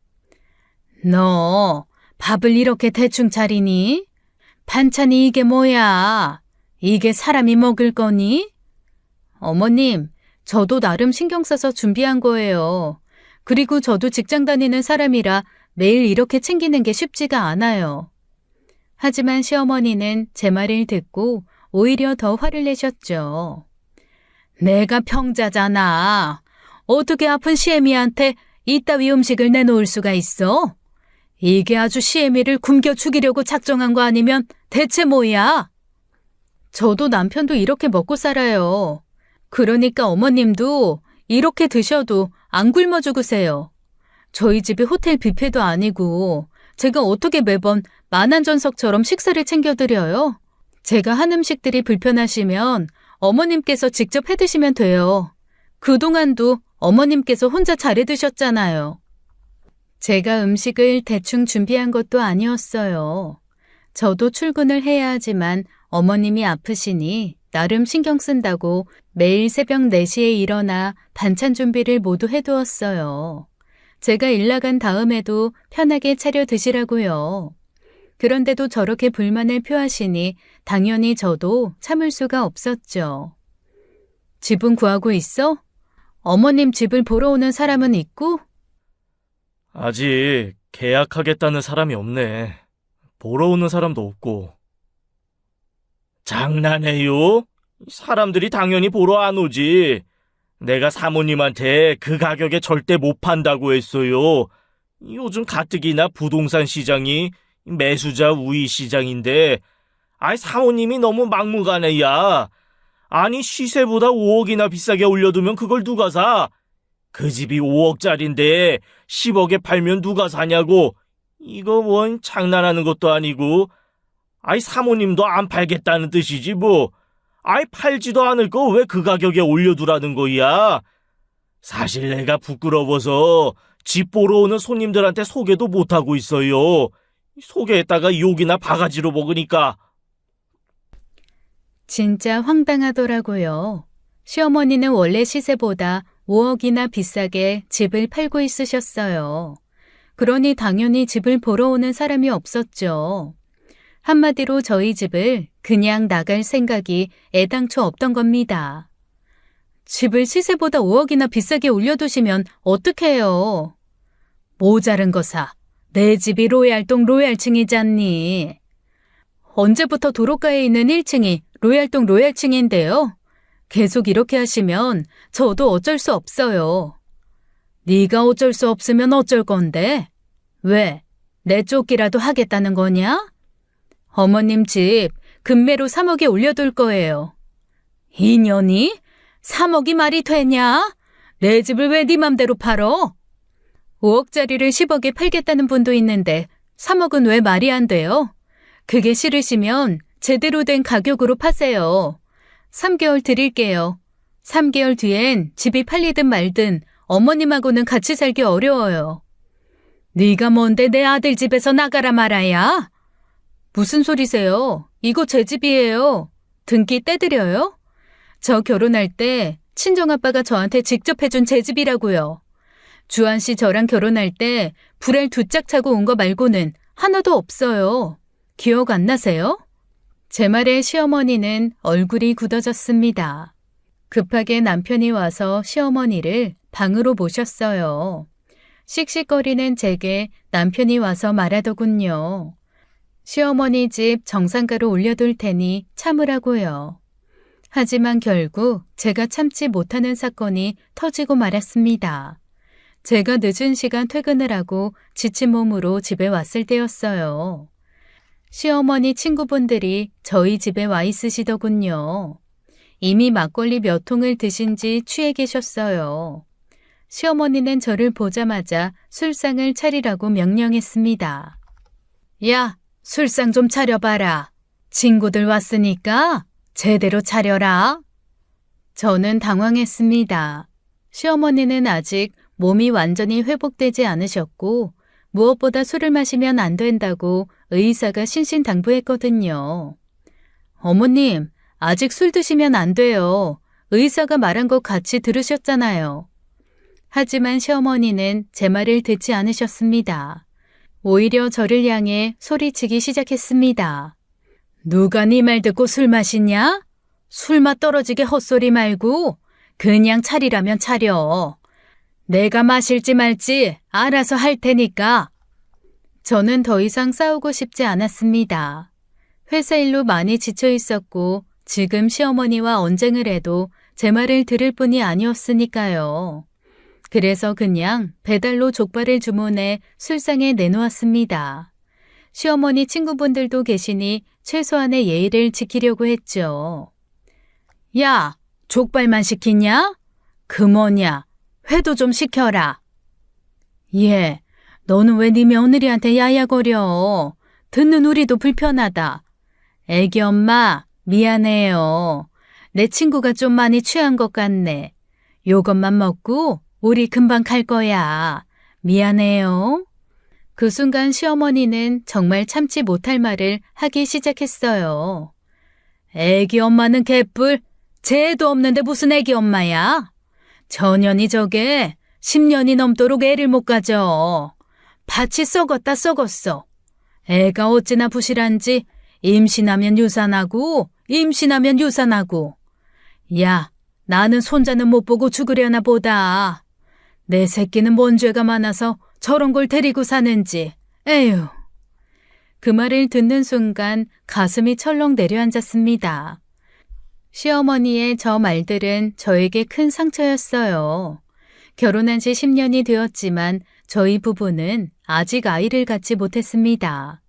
너 밥을 이렇게 대충 차리니? 반찬이 이게 뭐야? 이게 사람이 먹을 거니? 어머님, 저도 나름 신경 써서 준비한 거예요. 그리고 저도 직장 다니는 사람이라 매일 이렇게 챙기는 게 쉽지가 않아요. 하지만 시어머니는 제 말을 듣고 오히려 더 화를 내셨죠. 내가 평자잖아. 어떻게 아픈 시애미한테 이따위 음식을 내놓을 수가 있어? 이게 아주 시애미를 굶겨 죽이려고 작정한 거 아니면 대체 뭐야? 저도 남편도 이렇게 먹고 살아요. 그러니까 어머님도 이렇게 드셔도 안 굶어 죽으세요. 저희 집이 호텔 뷔페도 아니고 제가 어떻게 매번 만안전석처럼 식사를 챙겨드려요? 제가 한 음식들이 불편하시면 어머님께서 직접 해드시면 돼요. 그동안도 어머님께서 혼자 잘해 드셨잖아요. 제가 음식을 대충 준비한 것도 아니었어요. 저도 출근을 해야 하지만 어머님이 아프시니 나름 신경 쓴다고 매일 새벽 4시에 일어나 반찬 준비를 모두 해두었어요. 제가 일 나간 다음에도 편하게 차려 드시라고요. 그런데도 저렇게 불만을 표하시니 당연히 저도 참을 수가 없었죠. 집은 구하고 있어? 어머님 집을 보러 오는 사람은 있고? 아직 계약하겠다는 사람이 없네. 보러 오는 사람도 없고. 장난해요? 사람들이 당연히 보러 안 오지. 내가 사모님한테 그 가격에 절대 못 판다고 했어요. 요즘 가뜩이나 부동산 시장이 매수자 우위 시장인데, 사모님이 너무 막무가내야. 아니, 시세보다 5억이나 비싸게 올려두면 그걸 누가 사? 그 집이 5억짜린데 10억에 팔면 누가 사냐고. 이거 뭔 장난하는 것도 아니고. 사모님도 안 팔겠다는 뜻이지 뭐. 팔지도 않을 거 왜 그 가격에 올려두라는 거야? 사실 내가 부끄러워서 집 보러 오는 손님들한테 소개도 못하고 있어요. 소개했다가 욕이나 바가지로 먹으니까. 진짜 황당하더라고요. 시어머니는 원래 시세보다 5억이나 비싸게 집을 팔고 있으셨어요. 그러니 당연히 집을 보러 오는 사람이 없었죠. 한마디로 저희 집을 그냥 나갈 생각이 애당초 없던 겁니다. 집을 시세보다 5억이나 비싸게 올려두시면 어떡해요? 모자른 거 사. 내 집이 로얄동 로얄층이잖니. 언제부터 도로가에 있는 1층이 로얄동 로얄층인데요? 계속 이렇게 하시면 저도 어쩔 수 없어요. 네가 어쩔 수 없으면 어쩔 건데? 왜? 내 쫓기라도 하겠다는 거냐? 어머님 집 금매로 3억에 올려둘 거예요. 2년이? 3억이 말이 되냐? 내 집을 왜 네 맘대로 팔어? 5억짜리를 10억에 팔겠다는 분도 있는데 3억은 왜 말이 안 돼요? 그게 싫으시면 제대로 된 가격으로 파세요. 3개월 드릴게요. 3개월 뒤엔 집이 팔리든 말든 어머님하고는 같이 살기 어려워요. 네가 뭔데 내 아들 집에서 나가라 말아야? 무슨 소리세요? 이거 제 집이에요. 등기 떼드려요? 저 결혼할 때 친정아빠가 저한테 직접 해준 제 집이라고요. 주한 씨 저랑 결혼할 때 불알 2짝 차고 온 거 말고는 하나도 없어요. 기억 안 나세요? 제 말에 시어머니는 얼굴이 굳어졌습니다. 급하게 남편이 와서 시어머니를 방으로 모셨어요. 씩씩거리는 제게 남편이 와서 말하더군요. 시어머니 집 정상가로 올려둘 테니 참으라고요. 하지만 결국 제가 참지 못하는 사건이 터지고 말았습니다. 제가 늦은 시간 퇴근을 하고 지친 몸으로 집에 왔을 때였어요. 시어머니 친구분들이 저희 집에 와 있으시더군요. 이미 막걸리 몇 통을 드신 지 취해 계셨어요. 시어머니는 저를 보자마자 술상을 차리라고 명령했습니다. 야, 술상 좀 차려봐라. 친구들 왔으니까 제대로 차려라. 저는 당황했습니다. 시어머니는 아직 몸이 완전히 회복되지 않으셨고 무엇보다 술을 마시면 안 된다고 의사가 신신당부했거든요. 어머님, 아직 술 드시면 안 돼요. 의사가 말한 거 같이 들으셨잖아요. 하지만 시어머니는 제 말을 듣지 않으셨습니다. 오히려 저를 향해 소리치기 시작했습니다. 누가 네 말 듣고 술 마시냐? 술맛 떨어지게 헛소리 말고 그냥 차리라면 차려. 내가 마실지 말지 알아서 할 테니까. 저는 더 이상 싸우고 싶지 않았습니다. 회사 일로 많이 지쳐 있었고 지금 시어머니와 언쟁을 해도 제 말을 들을 뿐이 아니었으니까요. 그래서 그냥 배달로 족발을 주문해 술상에 내놓았습니다. 시어머니 친구분들도 계시니 최소한의 예의를 지키려고 했죠. 야, 족발만 시키냐? 그 뭐냐? 회도 좀 시켜라. 예, 너는 왜 네 며느리한테 야야거려? 듣는 우리도 불편하다. 애기 엄마, 미안해요. 내 친구가 좀 많이 취한 것 같네. 요것만 먹고 우리 금방 갈 거야. 미안해요. 그 순간 시어머니는 정말 참지 못할 말을 하기 시작했어요. 애기 엄마는 개뿔. 죄도 없는데 무슨 애기 엄마야? 전년이 저게 10년이 넘도록 애를 못 가져. 밭이 썩었다 썩었어. 애가 어찌나 부실한지 임신하면 유산하고 임신하면 유산하고. 야, 나는 손자는 못 보고 죽으려나 보다. 내 새끼는 뭔 죄가 많아서 저런 걸 데리고 사는지. 에휴. 그 말을 듣는 순간 가슴이 철렁 내려앉았습니다. 시어머니의 저 말들은 저에게 큰 상처였어요. 결혼한 지 10년이 되었지만 저희 부부는 아직 아이를 갖지 못했습니다.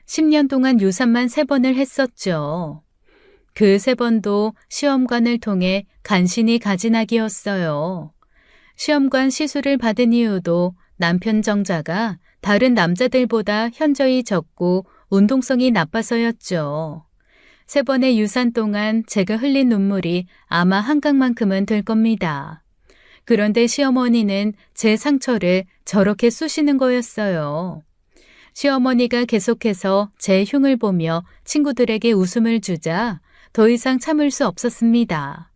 10년 동안 유산만 3번을 했었죠. 그 3번도 시험관을 통해 간신히 가진 아기였어요. 시험관 시술을 받은 이유도 남편 정자가 다른 남자들보다 현저히 적고 운동성이 나빠서였죠. 3번의 유산 동안 제가 흘린 눈물이 아마 한강만큼은 될 겁니다. 그런데 시어머니는 제 상처를 저렇게 쑤시는 거였어요. 시어머니가 계속해서 제 흉을 보며 친구들에게 웃음을 주자 더 이상 참을 수 없었습니다.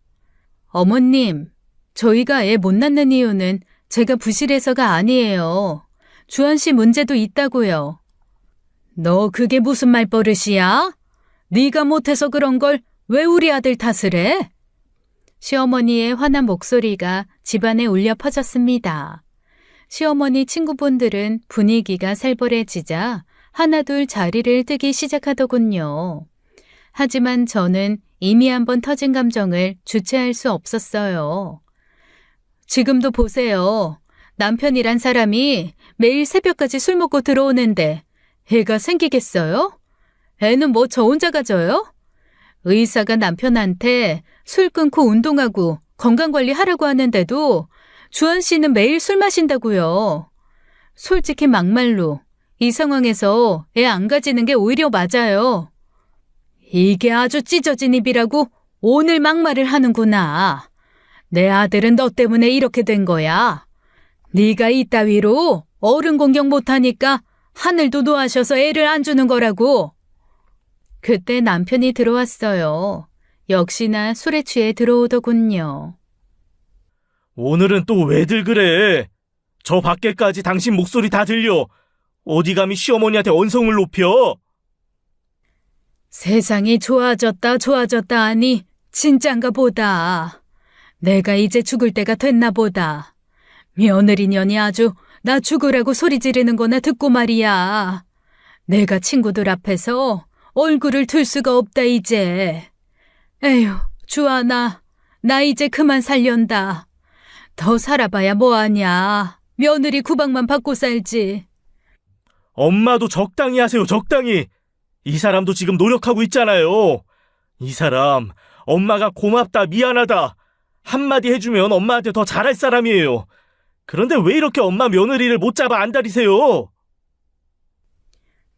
어머님, 저희가 애 못 낳는 이유는 제가 부실해서가 아니에요. 주한 씨 문제도 있다고요. 너 그게 무슨 말버릇이야? 네가 못해서 그런 걸 왜 우리 아들 탓을 해? 시어머니의 화난 목소리가 집안에 울려 퍼졌습니다. 시어머니 친구분들은 분위기가 살벌해지자 하나둘 자리를 뜨기 시작하더군요. 하지만 저는 이미 한번 터진 감정을 주체할 수 없었어요. 지금도 보세요. 남편이란 사람이 매일 새벽까지 술 먹고 들어오는데 애가 생기겠어요? 애는 뭐 저 혼자 가져요? 의사가 남편한테 술 끊고 운동하고 건강관리하라고 하는데도 주한 씨는 매일 술 마신다고요. 솔직히 막말로 이 상황에서 애 안 가지는 게 오히려 맞아요. 이게 아주 찢어진 입이라고 오늘 막말을 하는구나. 내 아들은 너 때문에 이렇게 된 거야. 네가 이따위로 어른 공경 못하니까 하늘도 노하셔서 애를 안 주는 거라고. 그때 남편이 들어왔어요. 역시나 술에 취해 들어오더군요. 오늘은 또 왜들 그래? 저 밖에까지 당신 목소리 다 들려. 어디 감히 시어머니한테 언성을 높여? 세상이 좋아졌다 하니 진짠가 보다. 내가 이제 죽을 때가 됐나 보다. 며느리년이 아주 나 죽으라고 소리 지르는 거나 듣고 말이야. 내가 친구들 앞에서 얼굴을 들 수가 없다 이제. 에휴, 주아나, 나 이제 그만 살련다. 더 살아봐야 뭐하냐. 며느리 구박만 받고 살지. 엄마도 적당히 하세요, 적당히. 이 사람도 지금 노력하고 있잖아요. 이 사람, 엄마가 고맙다, 미안하다. 한마디 해주면 엄마한테 더 잘할 사람이에요. 그런데 왜 이렇게 엄마 며느리를 못 잡아 안달이세요?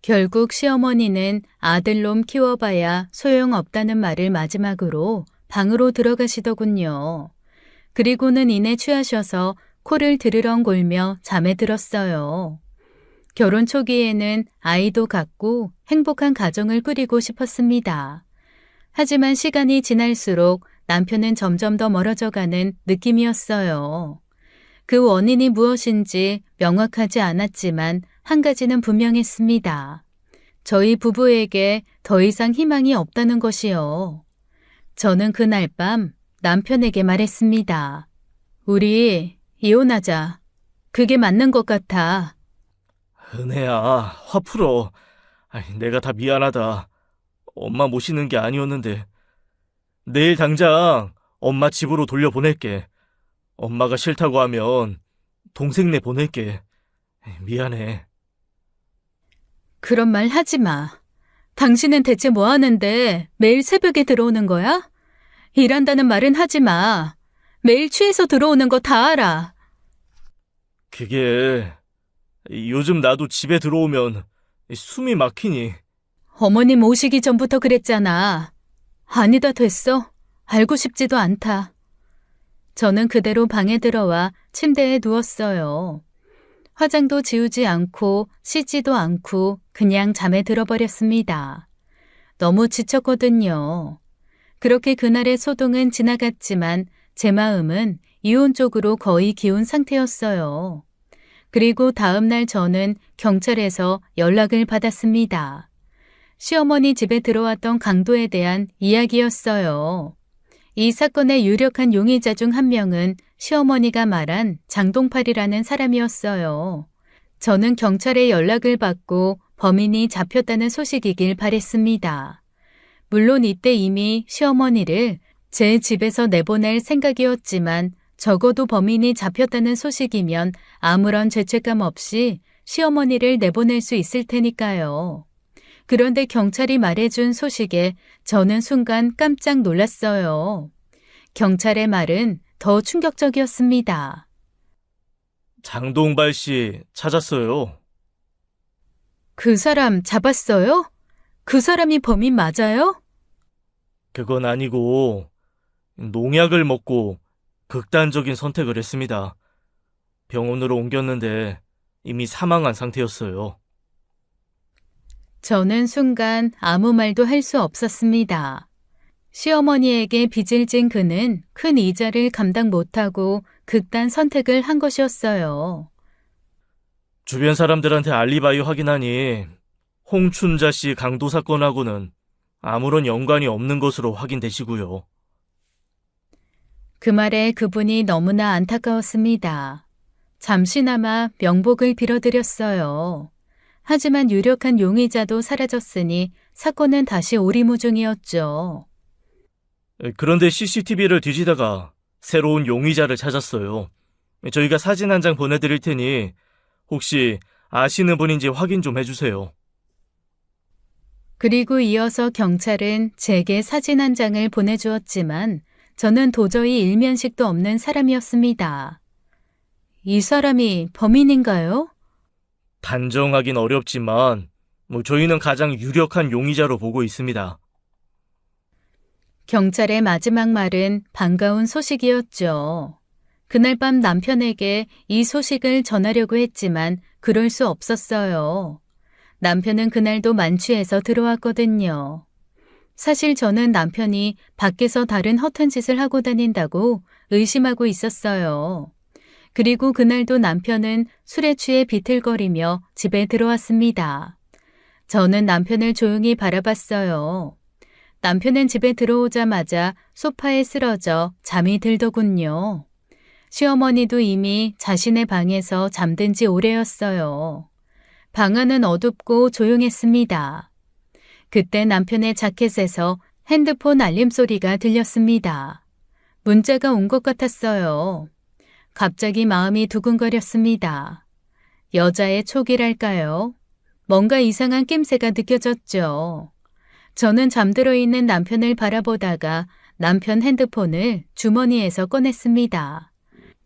결국 시어머니는 아들놈 키워봐야 소용없다는 말을 마지막으로 방으로 들어가시더군요. 그리고는 이내 취하셔서 코를 드르렁 골며 잠에 들었어요. 결혼 초기에는 아이도 갖고 행복한 가정을 꾸리고 싶었습니다. 하지만 시간이 지날수록 남편은 점점 더 멀어져가는 느낌이었어요. 그 원인이 무엇인지 명확하지 않았지만 한 가지는 분명했습니다. 저희 부부에게 더 이상 희망이 없다는 것이요. 저는 그날 밤 남편에게 말했습니다. 우리 이혼하자. 그게 맞는 것 같아. 은혜야, 화 풀어. 내가 다 미안하다. 엄마 모시는 게 아니었는데. 내일 당장 엄마 집으로 돌려보낼게. 엄마가 싫다고 하면 동생네 보낼게. 미안해. 그런 말 하지 마. 당신은 대체 뭐 하는데 매일 새벽에 들어오는 거야? 일한다는 말은 하지 마. 매일 취해서 들어오는 거 다 알아. 그게 요즘 나도 집에 들어오면 숨이 막히니. 어머님 오시기 전부터 그랬잖아. 아니다 됐어. 알고 싶지도 않다. 저는 그대로 방에 들어와 침대에 누웠어요. 화장도 지우지 않고 씻지도 않고 그냥 잠에 들어버렸습니다. 너무 지쳤거든요. 그렇게 그날의 소동은 지나갔지만 제 마음은 이혼 쪽으로 거의 기운 상태였어요. 그리고 다음 날 저는 경찰에서 연락을 받았습니다. 시어머니 집에 들어왔던 강도에 대한 이야기였어요. 이 사건의 유력한 용의자 중 한 명은 시어머니가 말한 장동팔이라는 사람이었어요. 저는 경찰에 연락을 받고 범인이 잡혔다는 소식이길 바랬습니다. 물론 이때 이미 시어머니를 제 집에서 내보낼 생각이었지만 적어도 범인이 잡혔다는 소식이면 아무런 죄책감 없이 시어머니를 내보낼 수 있을 테니까요. 그런데 경찰이 말해준 소식에 저는 순간 깜짝 놀랐어요. 경찰의 말은 더 충격적이었습니다. 장동발 씨 찾았어요. 그 사람 잡았어요? 그 사람이 범인 맞아요? 그건 아니고 농약을 먹고 극단적인 선택을 했습니다. 병원으로 옮겼는데 이미 사망한 상태였어요. 저는 순간 아무 말도 할 수 없었습니다. 시어머니에게 빚을 진 그는 큰 이자를 감당 못하고 극단 선택을 한 것이었어요. 주변 사람들한테 알리바이 확인하니 홍춘자 씨 강도 사건하고는 아무런 연관이 없는 것으로 확인되시고요. 그 말에 그분이 너무나 안타까웠습니다. 잠시나마 명복을 빌어드렸어요. 하지만 유력한 용의자도 사라졌으니 사건은 다시 오리무중이었죠. 그런데 CCTV를 뒤지다가 새로운 용의자를 찾았어요. 저희가 사진 한 장 보내드릴 테니 혹시 아시는 분인지 확인 좀 해주세요. 그리고 이어서 경찰은 제게 사진 한 장을 보내주었지만 저는 도저히 일면식도 없는 사람이었습니다. 이 사람이 범인인가요? 단정하긴 어렵지만 저희는 가장 유력한 용의자로 보고 있습니다. 경찰의 마지막 말은 반가운 소식이었죠. 그날 밤 남편에게 이 소식을 전하려고 했지만 그럴 수 없었어요. 남편은 그날도 만취해서 들어왔거든요. 사실 저는 남편이 밖에서 다른 허튼 짓을 하고 다닌다고 의심하고 있었어요. 그리고 그날도 남편은 술에 취해 비틀거리며 집에 들어왔습니다. 저는 남편을 조용히 바라봤어요. 남편은 집에 들어오자마자 소파에 쓰러져 잠이 들더군요. 시어머니도 이미 자신의 방에서 잠든 지 오래였어요. 방 안은 어둡고 조용했습니다. 그때 남편의 자켓에서 핸드폰 알림 소리가 들렸습니다. 문자가 온 것 같았어요. 갑자기 마음이 두근거렸습니다. 여자의 촉이랄까요? 뭔가 이상한 낌새가 느껴졌죠. 저는 잠들어 있는 남편을 바라보다가 남편 핸드폰을 주머니에서 꺼냈습니다.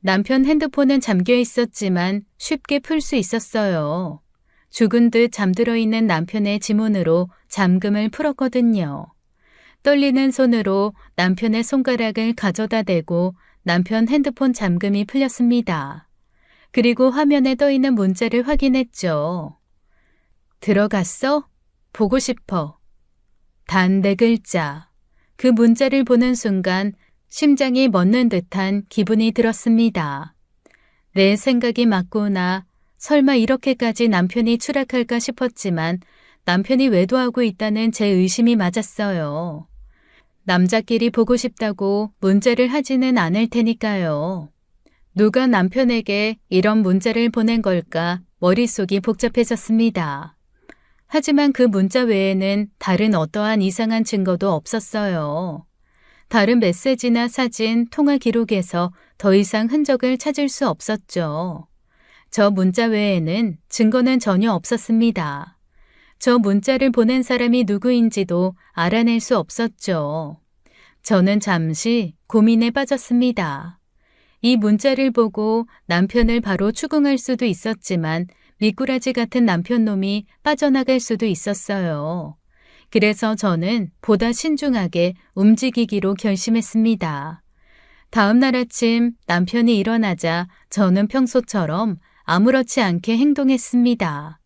남편 핸드폰은 잠겨 있었지만 쉽게 풀 수 있었어요. 죽은 듯 잠들어 있는 남편의 지문으로 잠금을 풀었거든요. 떨리는 손으로 남편의 손가락을 가져다 대고 남편 핸드폰 잠금이 풀렸습니다. 그리고 화면에 떠 있는 문자를 확인했죠. 들어갔어? 보고 싶어. 단 4글자. 그 문자를 보는 순간 심장이 멎는 듯한 기분이 들었습니다. 내 생각이 맞구나. 설마 이렇게까지 남편이 추락할까 싶었지만 남편이 외도하고 있다는 제 의심이 맞았어요. 남자끼리 보고 싶다고 문자를 하지는 않을 테니까요. 누가 남편에게 이런 문자를 보낸 걸까 머릿속이 복잡해졌습니다. 하지만 그 문자 외에는 다른 어떠한 이상한 증거도 없었어요. 다른 메시지나 사진, 통화 기록에서 더 이상 흔적을 찾을 수 없었죠. 저 문자 외에는 증거는 전혀 없었습니다. 저 문자를 보낸 사람이 누구인지도 알아낼 수 없었죠. 저는 잠시 고민에 빠졌습니다. 이 문자를 보고 남편을 바로 추궁할 수도 있었지만 미꾸라지 같은 남편 놈이 빠져나갈 수도 있었어요. 그래서 저는 보다 신중하게 움직이기로 결심했습니다. 다음 날 아침 남편이 일어나자 저는 평소처럼 아무렇지 않게 행동했습니다.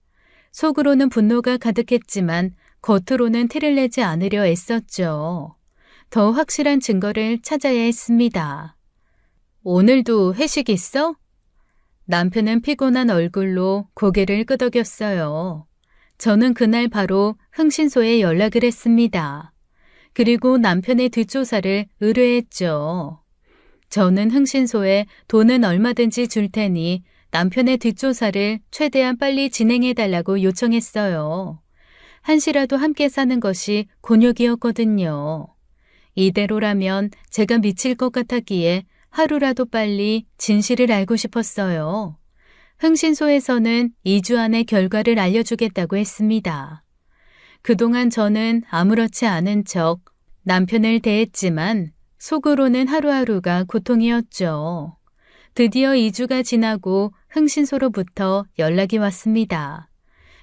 속으로는 분노가 가득했지만 겉으로는 티를 내지 않으려 애썼죠. 더 확실한 증거를 찾아야 했습니다. 오늘도 회식 있어? 남편은 피곤한 얼굴로 고개를 끄덕였어요. 저는 그날 바로 흥신소에 연락을 했습니다. 그리고 남편의 뒷조사를 의뢰했죠. 저는 흥신소에 돈은 얼마든지 줄 테니 남편의 뒷조사를 최대한 빨리 진행해달라고 요청했어요. 한시라도 함께 사는 것이 곤욕이었거든요. 이대로라면 제가 미칠 것 같았기에 하루라도 빨리 진실을 알고 싶었어요. 흥신소에서는 2주 안에 결과를 알려주겠다고 했습니다. 그동안 저는 아무렇지 않은 척 남편을 대했지만 속으로는 하루하루가 고통이었죠. 드디어 2주가 지나고 흥신소로부터 연락이 왔습니다.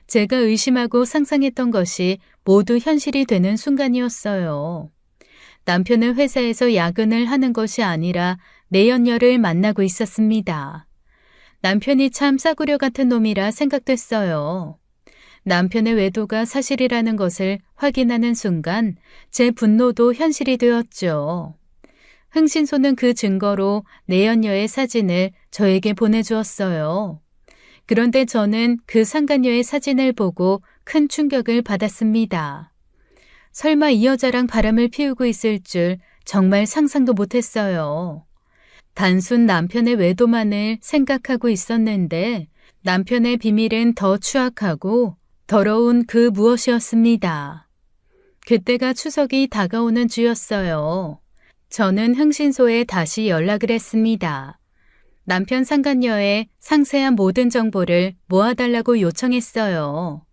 제가 의심하고 상상했던 것이 모두 현실이 되는 순간이었어요. 남편은 회사에서 야근을 하는 것이 아니라 내연녀를 만나고 있었습니다. 남편이 참 싸구려 같은 놈이라 생각됐어요. 남편의 외도가 사실이라는 것을 확인하는 순간 제 분노도 현실이 되었죠. 흥신소는 그 증거로 내연녀의 사진을 저에게 보내주었어요. 그런데 저는 그 상간녀의 사진을 보고 큰 충격을 받았습니다. 설마 이 여자랑 바람을 피우고 있을 줄 정말 상상도 못했어요. 단순 남편의 외도만을 생각하고 있었는데 남편의 비밀은 더 추악하고 더러운 그 무엇이었습니다. 그때가 추석이 다가오는 주였어요. 저는 흥신소에 다시 연락을 했습니다. 남편 상간녀의 상세한 모든 정보를 모아달라고 요청했어요.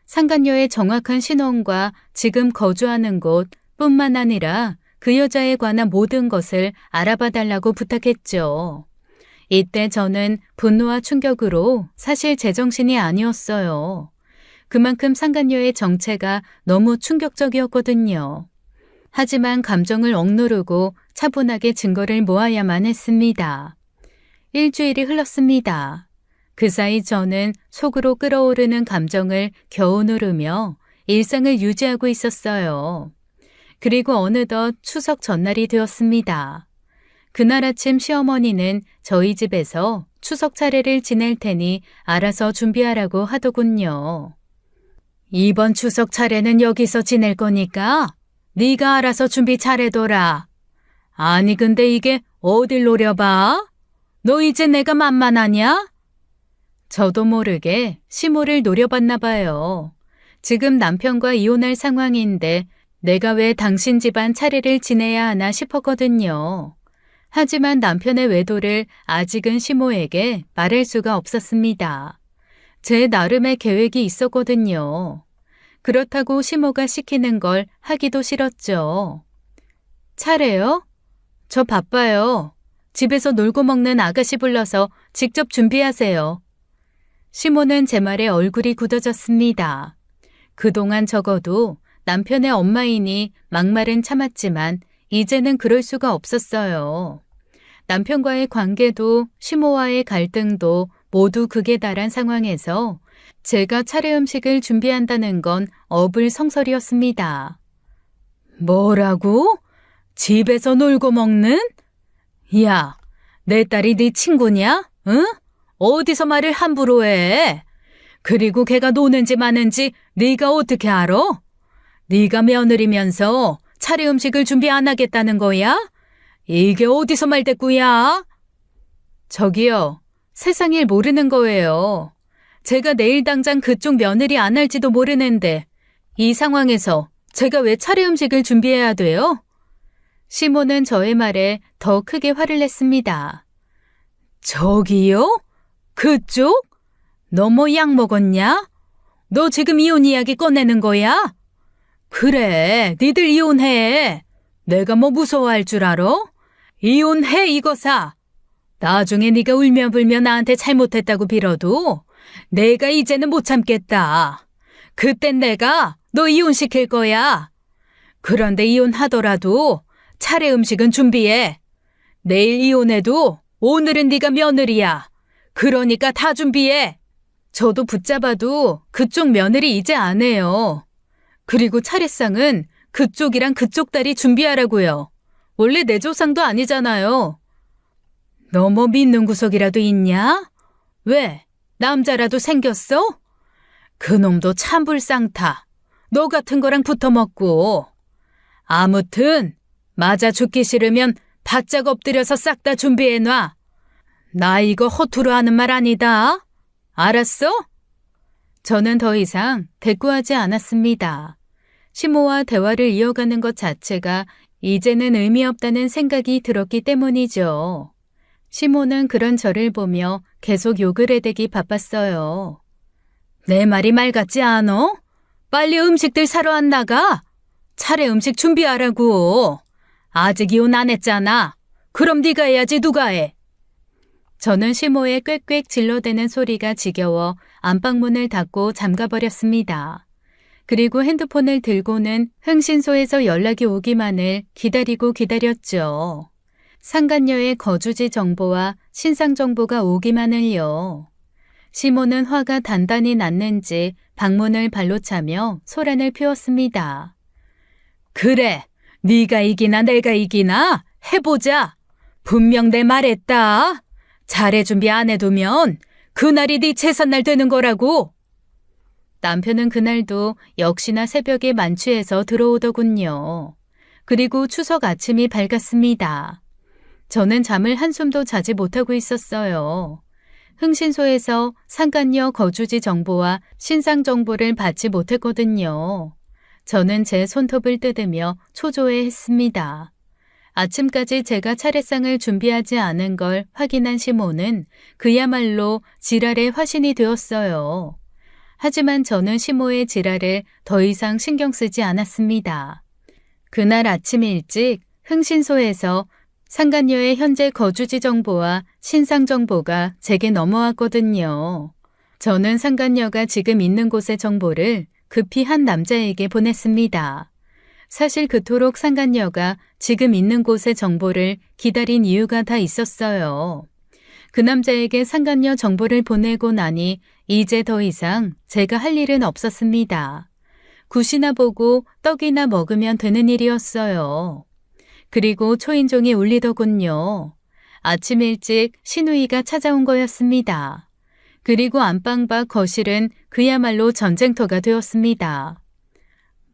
상간녀의 정확한 신원과 지금 거주하는 곳 뿐만 아니라 그 여자에 관한 모든 것을 알아봐 달라고 부탁했죠. 이때 저는 분노와 충격으로 사실 제정신이 아니었어요. 그만큼 상간녀의 정체가 너무 충격적이었거든요. 하지만 감정을 억누르고 차분하게 증거를 모아야만 했습니다. 일주일이 흘렀습니다. 그 사이 저는 속으로 끓어오르는 감정을 겨우 누르며 일상을 유지하고 있었어요. 그리고 어느덧 추석 전날이 되었습니다. 그날 아침 시어머니는 저희 집에서 추석 차례를 지낼 테니 알아서 준비하라고 하더군요. 이번 추석 차례는 여기서 지낼 거니까 네가 알아서 준비 잘해둬라. 아니 근데 이게 어딜 노려봐? 너 이제 내가 만만하냐? 저도 모르게 시모를 노려봤나 봐요. 지금 남편과 이혼할 상황인데 내가 왜 당신 집안 차례를 지내야 하나 싶었거든요. 하지만 남편의 외도를 아직은 시모에게 말할 수가 없었습니다. 제 나름의 계획이 있었거든요. 그렇다고 시모가 시키는 걸 하기도 싫었죠. 차례요? 저 바빠요. 집에서 놀고 먹는 아가씨 불러서 직접 준비하세요. 시모는 제 말에 얼굴이 굳어졌습니다. 그동안 적어도 남편의 엄마이니 막말은 참았지만 이제는 그럴 수가 없었어요. 남편과의 관계도 시모와의 갈등도 모두 극에 달한 상황에서 제가 차례 음식을 준비한다는 건 어불성설이었습니다. 뭐라고? 집에서 놀고 먹는? 야, 내 딸이 네 친구냐? 응? 어디서 말을 함부로 해? 그리고 걔가 노는지 마는지 네가 어떻게 알아? 네가 며느리면서 차례 음식을 준비 안 하겠다는 거야? 이게 어디서 말대꾸야? 저기요, 세상 일 모르는 거예요. 제가 내일 당장 그쪽 며느리 안 할지도 모르는데 이 상황에서 제가 왜 차례 음식을 준비해야 돼요? 시모는 저의 말에 더 크게 화를 냈습니다. 저기요? 그쪽? 너 뭐 약 먹었냐? 너 지금 이혼 이야기 꺼내는 거야? 그래, 니들 이혼해. 내가 뭐 무서워할 줄 알아? 이혼해 이거사. 나중에 네가 울며 불며 나한테 잘못했다고 빌어도 내가 이제는 못 참겠다. 그땐 내가 너 이혼시킬 거야. 그런데 이혼하더라도 차례 음식은 준비해. 내일 이혼해도 오늘은 네가 며느리야. 그러니까 다 준비해. 저도 붙잡아도 그쪽 며느리 이제 안 해요. 그리고 차례상은 그쪽이랑 그쪽 딸이 준비하라고요. 원래 내 조상도 아니잖아요. 너 뭐 믿는 구석이라도 있냐? 왜? 남자라도 생겼어? 그놈도 참 불쌍타. 너 같은 거랑 붙어먹고. 아무튼 맞아 죽기 싫으면 바짝 엎드려서 싹 다 준비해놔. 나 이거 허투루 하는 말 아니다. 알았어? 저는 더 이상 대꾸하지 않았습니다. 시모와 대화를 이어가는 것 자체가 이제는 의미 없다는 생각이 들었기 때문이죠. 시모는 그런 저를 보며 계속 욕을 해대기 바빴어요. 내 말이 말 같지 않어? 빨리 음식들 사러 안 나가? 차례 음식 준비하라고. 아직 이혼 안 했잖아. 그럼 네가 해야지 누가 해? 저는 시모의 꽥꽥 질러대는 소리가 지겨워 안방문을 닫고 잠가버렸습니다. 그리고 핸드폰을 들고는 흥신소에서 연락이 오기만을 기다리고 기다렸죠. 상간녀의 거주지 정보와 신상 정보가 오기만을요. 시모는 화가 단단히 났는지 방문을 발로 차며 소란을 피웠습니다. 그래, 네가 이기나 내가 이기나 해보자. 분명 내 말했다. 차례 준비 안 해두면 그날이 네 재산날 되는 거라고. 남편은 그날도 역시나 새벽에 만취해서 들어오더군요. 그리고 추석 아침이 밝았습니다. 저는 잠을 한숨도 자지 못하고 있었어요. 흥신소에서 상간녀 거주지 정보와 신상 정보를 받지 못했거든요. 저는 제 손톱을 뜯으며 초조해했습니다. 아침까지 제가 차례상을 준비하지 않은 걸 확인한 시모는 그야말로 지랄의 화신이 되었어요. 하지만 저는 시모의 지랄을 더 이상 신경 쓰지 않았습니다. 그날 아침 일찍 흥신소에서 상간녀의 현재 거주지 정보와 신상 정보가 제게 넘어왔거든요. 저는 상간녀가 지금 있는 곳의 정보를 급히 한 남자에게 보냈습니다. 사실 그토록 상간녀가 지금 있는 곳의 정보를 기다린 이유가 다 있었어요. 그 남자에게 상간녀 정보를 보내고 나니 이제 더 이상 제가 할 일은 없었습니다. 굿이나 보고 떡이나 먹으면 되는 일이었어요. 그리고 초인종이 울리더군요. 아침 일찍 신우이가 찾아온 거였습니다. 그리고 안방 밖 거실은 그야말로 전쟁터가 되었습니다.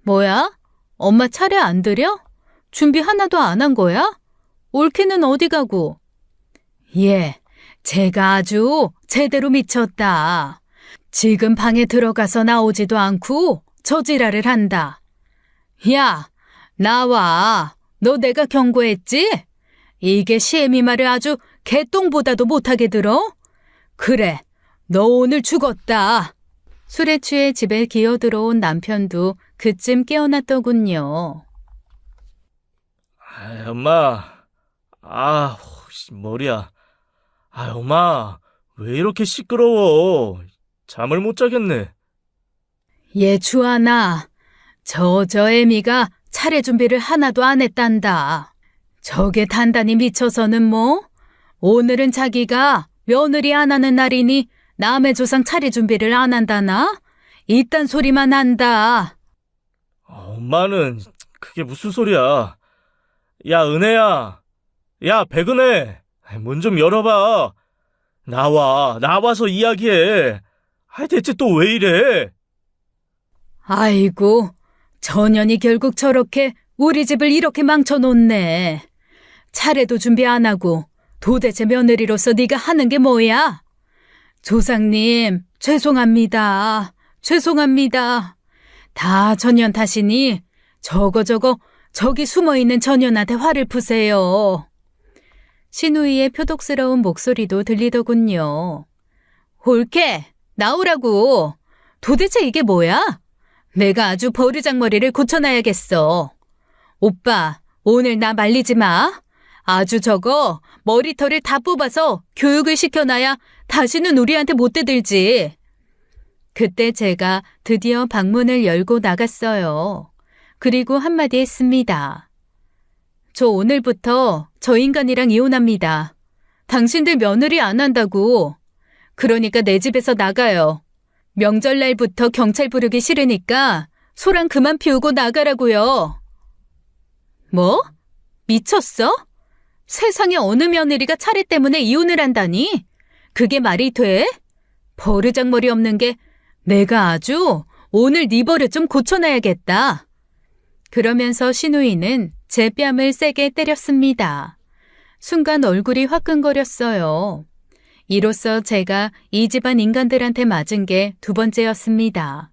뭐야? 엄마 차례 안 드려? 준비 하나도 안 한 거야? 올케는 어디 가고? 예, 제가 아주 제대로 미쳤다. 지금 방에 들어가서 나오지도 않고 저지랄을 한다. 야, 나와. 너 내가 경고했지? 이게 시애미 말을 아주 개똥보다도 못하게 들어? 그래, 너 오늘 죽었다. 술에 취해 집에 기어들어온 남편도 그쯤 깨어났더군요. 엄마. 머리야. 엄마, 왜 이렇게 시끄러워? 잠을 못 자겠네. 얘 주하나, 저 애미가 차례 준비를 하나도 안 했단다. 저게 단단히 미쳐서는 뭐? 오늘은 자기가 며느리 안 하는 날이니 남의 조상 차례 준비를 안 한다나? 이딴 소리만 한다. 엄마는 그게 무슨 소리야. 야, 은혜야. 야, 백은혜. 문 좀 열어봐. 나와서 이야기해. 대체 또 왜 이래? 아이고, 전현이 결국 저렇게 우리 집을 이렇게 망쳐놓네. 차례도 준비 안 하고 도대체 며느리로서 네가 하는 게 뭐야? 조상님, 죄송합니다. 다 전현 탓이니 저기 숨어있는 전현한테 화를 푸세요. 신우이의 표독스러운 목소리도 들리더군요. 홀케, 나오라고. 도대체 이게 뭐야? 내가 아주 버르장머리를 고쳐놔야겠어. 오빠, 오늘 나 말리지 마. 아주 저거 머리털을 다 뽑아서 교육을 시켜놔야 다시는 우리한테 못 대들지. 그때 제가 드디어 방문을 열고 나갔어요. 그리고 한마디 했습니다. 저 오늘부터 저 인간이랑 이혼합니다. 당신들 며느리 안 한다고. 그러니까 내 집에서 나가요. 명절날부터 경찰 부르기 싫으니까 소란 그만 피우고 나가라고요. 뭐? 미쳤어? 세상에 어느 며느리가 차례 때문에 이혼을 한다니? 그게 말이 돼? 버르장머리 없는 게 내가 아주 오늘 네 버릇 좀 고쳐놔야겠다. 그러면서 신우이는 제 뺨을 세게 때렸습니다. 순간 얼굴이 화끈거렸어요. 이로써 제가 이 집안 인간들한테 맞은 게 두 번째였습니다.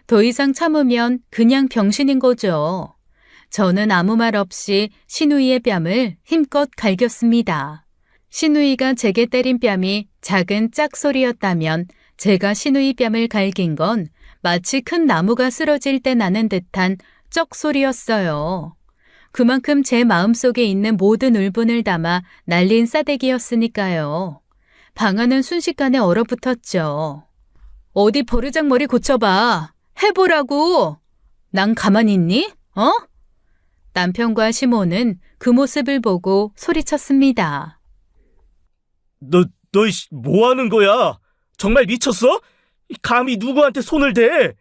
더 이상 참으면 그냥 병신인 거죠. 저는 아무 말 없이 신우이의 뺨을 힘껏 갈겼습니다. 신우이가 제게 때린 뺨이 작은 짝소리였다면 제가 신우이 뺨을 갈긴 건 마치 큰 나무가 쓰러질 때 나는 듯한 쩍소리였어요. 그만큼 제 마음속에 있는 모든 울분을 담아 날린 싸대기였으니까요. 방 안은 순식간에 얼어붙었죠. 어디 버르장머리 고쳐봐. 해보라고. 난 가만히 있니? 어? 남편과 시모는 그 모습을 보고 소리쳤습니다. 너 뭐 하는 거야? 정말 미쳤어? 감히 누구한테 손을 대?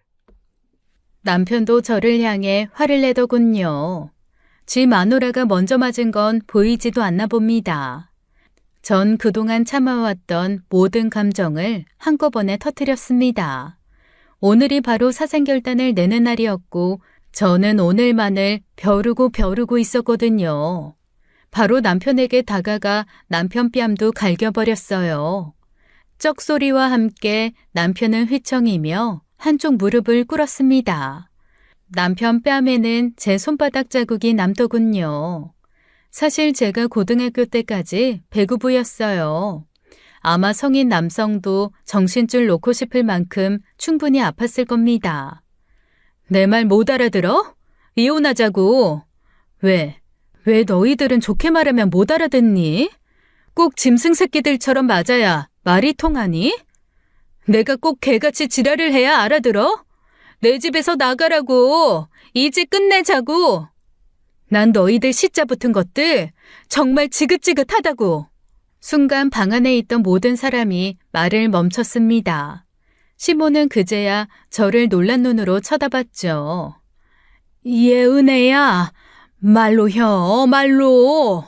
남편도 저를 향해 화를 내더군요. 지 마누라가 먼저 맞은 건 보이지도 않나 봅니다. 전 그동안 참아왔던 모든 감정을 한꺼번에 터뜨렸습니다. 오늘이 바로 사생결단을 내는 날이었고 저는 오늘만을 벼르고 있었거든요. 바로 남편에게 다가가 남편 뺨도 갈겨버렸어요. 쩍소리와 함께 남편은 휘청이며 한쪽 무릎을 꿇었습니다. 남편 뺨에는 제 손바닥 자국이 남더군요. 사실 제가 고등학교 때까지 배구부였어요. 아마 성인 남성도 정신줄 놓고 싶을 만큼 충분히 아팠을 겁니다. 내 말 못 알아들어? 이혼하자고. 왜 너희들은 좋게 말하면 못 알아듣니? 꼭 짐승 새끼들처럼 맞아야 말이 통하니? 내가 꼭 개같이 지랄을 해야 알아들어? 내 집에서 나가라고. 이제 끝내자고. 난 너희들 시자 붙은 것들 정말 지긋지긋하다고. 순간 방 안에 있던 모든 사람이 말을 멈췄습니다. 시모는 그제야 저를 놀란 눈으로 쳐다봤죠. 은혜야. 말로 말로.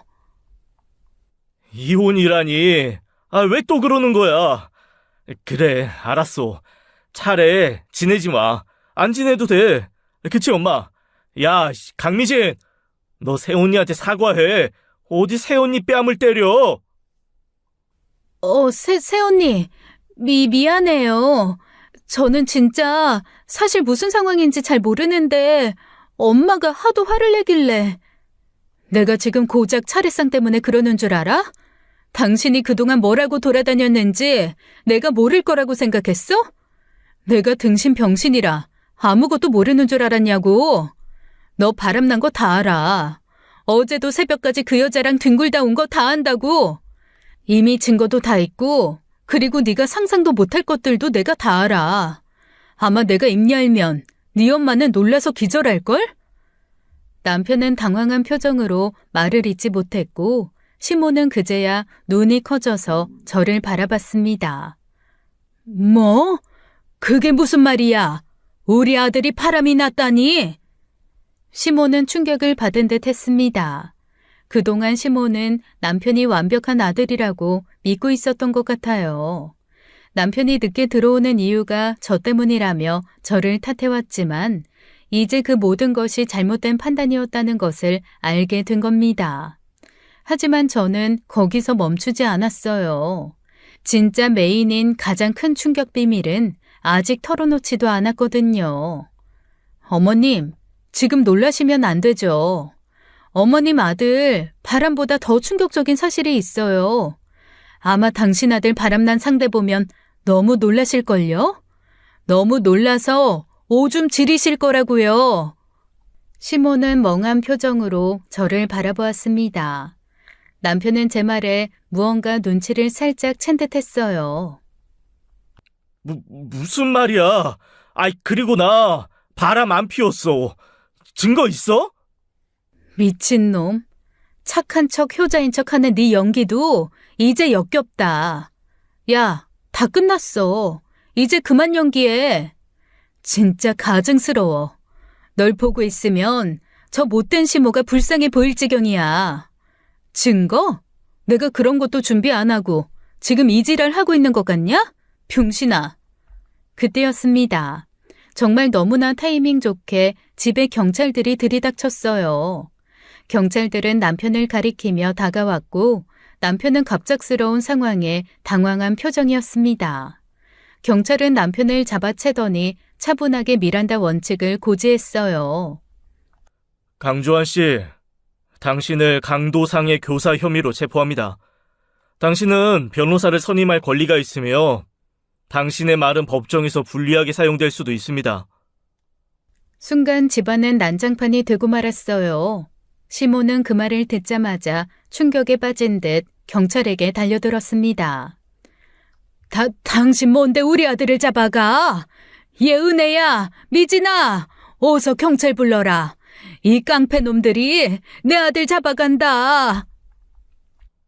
이혼이라니. 왜 또 그러는 거야? 그래, 알았어. 차례 지내지 마. 안 지내도 돼. 그치, 엄마? 야, 강미진. 너 새언니한테 사과해. 어디 새언니 뺨을 때려? 새언니. 미안해요. 저는 진짜 사실 무슨 상황인지 잘 모르는데 엄마가 하도 화를 내길래. 내가 지금 고작 차례상 때문에 그러는 줄 알아? 당신이 그동안 뭐라고 돌아다녔는지 내가 모를 거라고 생각했어? 내가 등신 병신이라 아무것도 모르는 줄 알았냐고. 너 바람난 거 다 알아. 어제도 새벽까지 그 여자랑 뒹굴다 온 거 다 안다고. 이미 증거도 다 있고 그리고 네가 상상도 못할 것들도 내가 다 알아. 아마 내가 입 열면 네 엄마는 놀라서 기절할걸? 남편은 당황한 표정으로 말을 잇지 못했고 시모는 그제야 눈이 커져서 저를 바라봤습니다. 뭐? 그게 무슨 말이야? 우리 아들이 바람이 났다니? 시모는 충격을 받은 듯 했습니다. 그동안 시모는 남편이 완벽한 아들이라고 믿고 있었던 것 같아요. 남편이 늦게 들어오는 이유가 저 때문이라며 저를 탓해왔지만 이제 그 모든 것이 잘못된 판단이었다는 것을 알게 된 겁니다. 하지만 저는 거기서 멈추지 않았어요. 진짜 메인인 가장 큰 충격 비밀은 아직 털어놓지도 않았거든요. 어머님, 지금 놀라시면 안 되죠. 어머님 아들 바람보다 더 충격적인 사실이 있어요. 아마 당신 아들 바람난 상대 보면 너무 놀라실걸요? 너무 놀라서 오줌 지리실 거라고요. 시모는 멍한 표정으로 저를 바라보았습니다. 남편은 제 말에 무언가 눈치를 살짝 챈 듯했어요. 무슨 말이야? 그리고 나 바람 안 피웠어. 증거 있어? 미친놈. 착한 척 효자인 척하는 네 연기도 이제 역겹다. 야, 다 끝났어. 이제 그만 연기해. 진짜 가증스러워. 널 보고 있으면 저 못된 시모가 불쌍해 보일 지경이야. 증거? 내가 그런 것도 준비 안 하고 지금 이 지랄 하고 있는 것 같냐? 병신아. 그때였습니다. 정말 너무나 타이밍 좋게 집에 경찰들이 들이닥쳤어요. 경찰들은 남편을 가리키며 다가왔고 남편은 갑작스러운 상황에 당황한 표정이었습니다. 경찰은 남편을 잡아채더니 차분하게 미란다 원칙을 고지했어요. 강주환 씨, 당신을 강도상해 교사 혐의로 체포합니다. 당신은 변호사를 선임할 권리가 있으며 당신의 말은 법정에서 불리하게 사용될 수도 있습니다. 순간 집안은 난장판이 되고 말았어요. 시모는 그 말을 듣자마자 충격에 빠진 듯 경찰에게 달려들었습니다. 당신 뭔데 우리 아들을 잡아가? 얘 은혜야, 미진아, 어서 경찰 불러라. 이 깡패 놈들이 내 아들 잡아간다.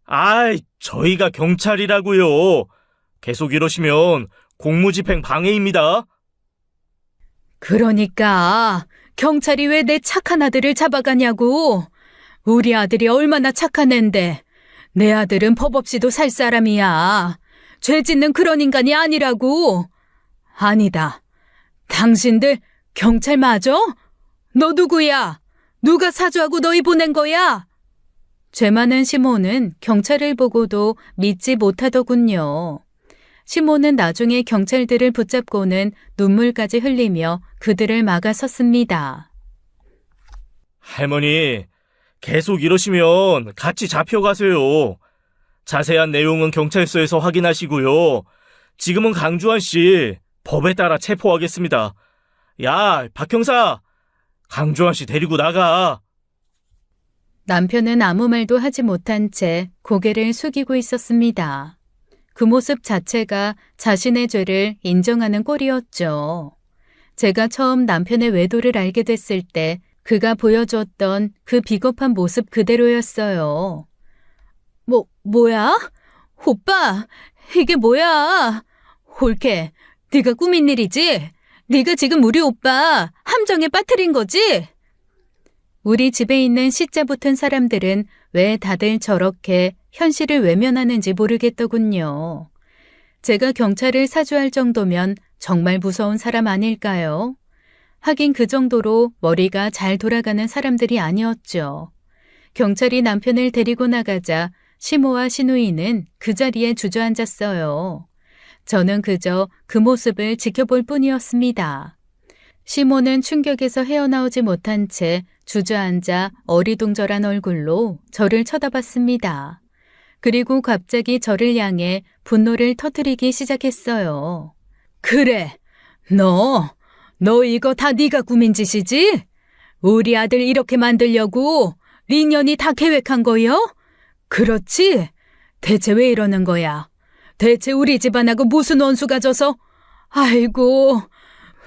아이, 저희가 경찰이라고요. 계속 이러시면 공무집행 방해입니다. 그러니까 경찰이 왜 내 착한 아들을 잡아가냐고. 우리 아들이 얼마나 착한 앤데 내 아들은 법 없이도 살 사람이야. 죄 짓는 그런 인간이 아니라고. 아니다. 당신들 경찰 맞아? 너 누구야? 누가 사주하고 너희 보낸 거야? 죄 많은 시모는 경찰을 보고도 믿지 못하더군요. 시모는 나중에 경찰들을 붙잡고는 눈물까지 흘리며 그들을 막아섰습니다. 할머니, 계속 이러시면 같이 잡혀가세요. 자세한 내용은 경찰서에서 확인하시고요. 지금은 강주환 씨 법에 따라 체포하겠습니다. 야, 박 형사, 강주환 씨 데리고 나가. 남편은 아무 말도 하지 못한 채 고개를 숙이고 있었습니다. 그 모습 자체가 자신의 죄를 인정하는 꼴이었죠. 제가 처음 남편의 외도를 알게 됐을 때 그가 보여줬던 그 비겁한 모습 그대로였어요. 뭐야? 오빠, 이게 뭐야? 홀케, 네가 꾸민 일이지? 네가 지금 우리 오빠 함정에 빠뜨린 거지? 우리 집에 있는 C자 붙은 사람들은 왜 다들 저렇게 현실을 외면하는지 모르겠더군요. 제가 경찰을 사주할 정도면 정말 무서운 사람 아닐까요? 하긴 그 정도로 머리가 잘 돌아가는 사람들이 아니었죠. 경찰이 남편을 데리고 나가자 시모와 시누이는 그 자리에 주저앉았어요. 저는 그저 그 모습을 지켜볼 뿐이었습니다. 시모는 충격에서 헤어나오지 못한 채 주저앉아 어리둥절한 얼굴로 저를 쳐다봤습니다. 그리고 갑자기 저를 향해 분노를 터뜨리기 시작했어요. 그래, 너 이거 다 네가 꾸민 짓이지? 우리 아들 이렇게 만들려고 리년이 다 계획한 거요? 그렇지? 대체 왜 이러는 거야? 대체 우리 집안하고 무슨 원수가 져서? 아이고,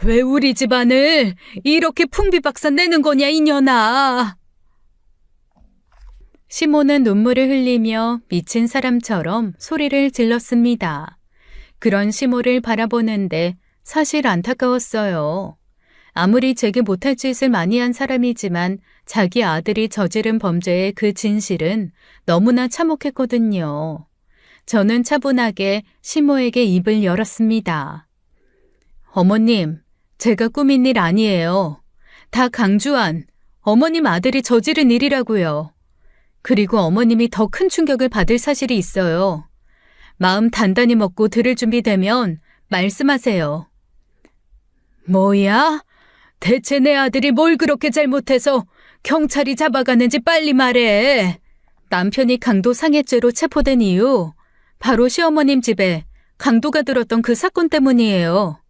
왜 우리 집안을 이렇게 풍비박산 내는 거냐, 이년아. 시모는 눈물을 흘리며 미친 사람처럼 소리를 질렀습니다. 그런 시모를 바라보는데 사실 안타까웠어요. 아무리 제게 못할 짓을 많이 한 사람이지만 자기 아들이 저지른 범죄의 그 진실은 너무나 참혹했거든요. 저는 차분하게 시모에게 입을 열었습니다. 어머님, 제가 꾸민 일 아니에요. 다 강주환, 어머님 아들이 저지른 일이라고요. 그리고 어머님이 더 큰 충격을 받을 사실이 있어요. 마음 단단히 먹고 들을 준비되면 말씀하세요. 뭐야? 대체 내 아들이 뭘 그렇게 잘못해서 경찰이 잡아가는지 빨리 말해. 남편이 강도 상해죄로 체포된 이유, 바로 시어머님 집에 강도가 들었던 그 사건 때문이에요.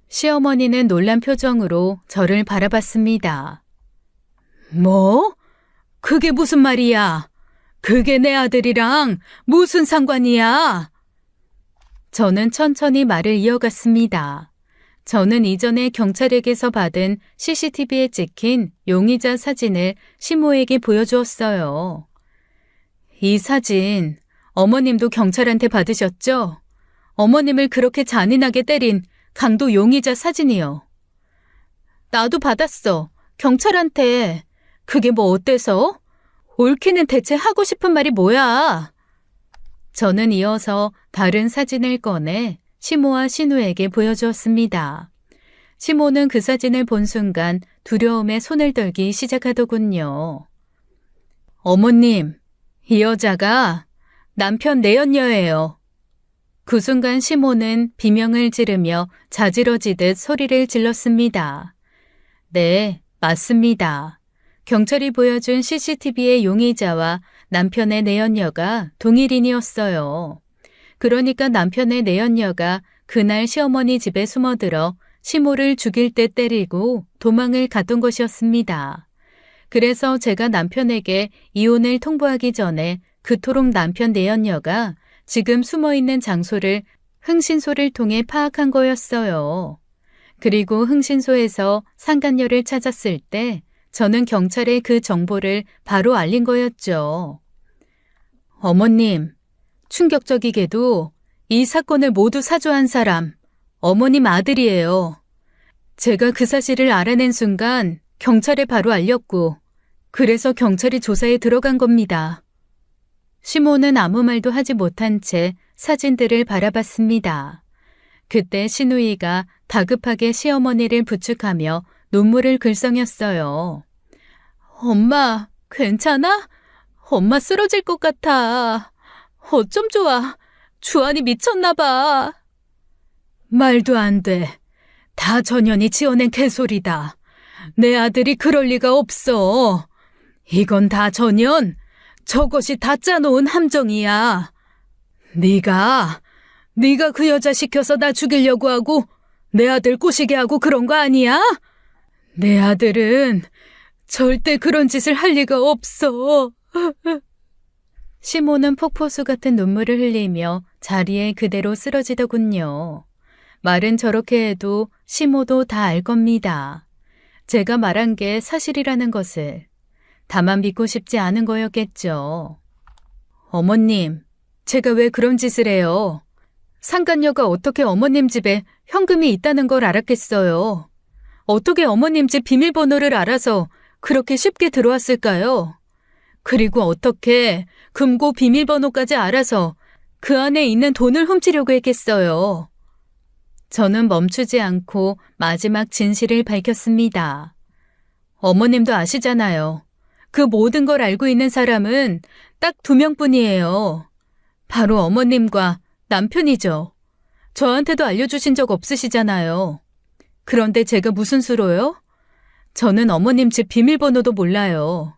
시어머니는 놀란 표정으로 저를 바라봤습니다. 뭐? 그게 무슨 말이야? 그게 내 아들이랑 무슨 상관이야? 저는 천천히 말을 이어갔습니다. 저는 이전에 경찰에게서 받은 CCTV에 찍힌 용의자 사진을 시모에게 보여주었어요. 이 사진, 어머님도 경찰한테 받으셨죠? 어머님을 그렇게 잔인하게 때린 강도 용의자 사진이요. 나도 받았어. 경찰한테. 그게 뭐 어때서? 옳기는 대체 하고 싶은 말이 뭐야? 저는 이어서 다른 사진을 꺼내 시모와 신우에게 보여주었습니다. 시모는 그 사진을 본 순간 두려움에 손을 떨기 시작하더군요. 어머님, 이 여자가 남편 내연녀예요. 그 순간 시모는 비명을 지르며 자지러지듯 소리를 질렀습니다. 네, 맞습니다. 경찰이 보여준 CCTV의 용의자와 남편의 내연녀가 동일인이었어요. 그러니까 남편의 내연녀가 그날 시어머니 집에 숨어들어 시모를 죽일 때 때리고 도망을 갔던 것이었습니다. 그래서 제가 남편에게 이혼을 통보하기 전에 그토록 남편 내연녀가 지금 숨어있는 장소를 흥신소를 통해 파악한 거였어요. 그리고 흥신소에서 상간녀를 찾았을 때 저는 경찰에 그 정보를 바로 알린 거였죠. 어머님, 충격적이게도 이 사건을 모두 사주한 사람, 어머님 아들이에요. 제가 그 사실을 알아낸 순간 경찰에 바로 알렸고, 그래서 경찰이 조사에 들어간 겁니다. 시모는 아무 말도 하지 못한 채 사진들을 바라봤습니다. 그때 시누이가 다급하게 시어머니를 부축하며 눈물을 글썽였어요. 엄마, 괜찮아? 엄마 쓰러질 것 같아. 어쩜 좋아. 주한이 미쳤나 봐. 말도 안 돼. 다 전현이 지어낸 개소리다. 내 아들이 그럴 리가 없어. 이건 다 전현. 저것이 다 짜놓은 함정이야. 네가 그 여자 시켜서 나 죽이려고 하고 내 아들 꼬시게 하고 그런 거 아니야? 내 아들은 절대 그런 짓을 할 리가 없어. 시모는 폭포수 같은 눈물을 흘리며 자리에 그대로 쓰러지더군요. 말은 저렇게 해도 시모도 다 알 겁니다. 제가 말한 게 사실이라는 것을. 다만 믿고 싶지 않은 거였겠죠. 어머님, 제가 왜 그런 짓을 해요? 상간녀가 어떻게 어머님 집에 현금이 있다는 걸 알았겠어요? 어떻게 어머님 집 비밀번호를 알아서 그렇게 쉽게 들어왔을까요? 그리고 어떻게 금고 비밀번호까지 알아서 그 안에 있는 돈을 훔치려고 했겠어요? 저는 멈추지 않고 마지막 진실을 밝혔습니다. 어머님도 아시잖아요. 그 모든 걸 알고 있는 사람은 딱 2명뿐이에요. 바로 어머님과 남편이죠. 저한테도 알려주신 적 없으시잖아요. 그런데 제가 무슨 수로요? 저는 어머님 집 비밀번호도 몰라요.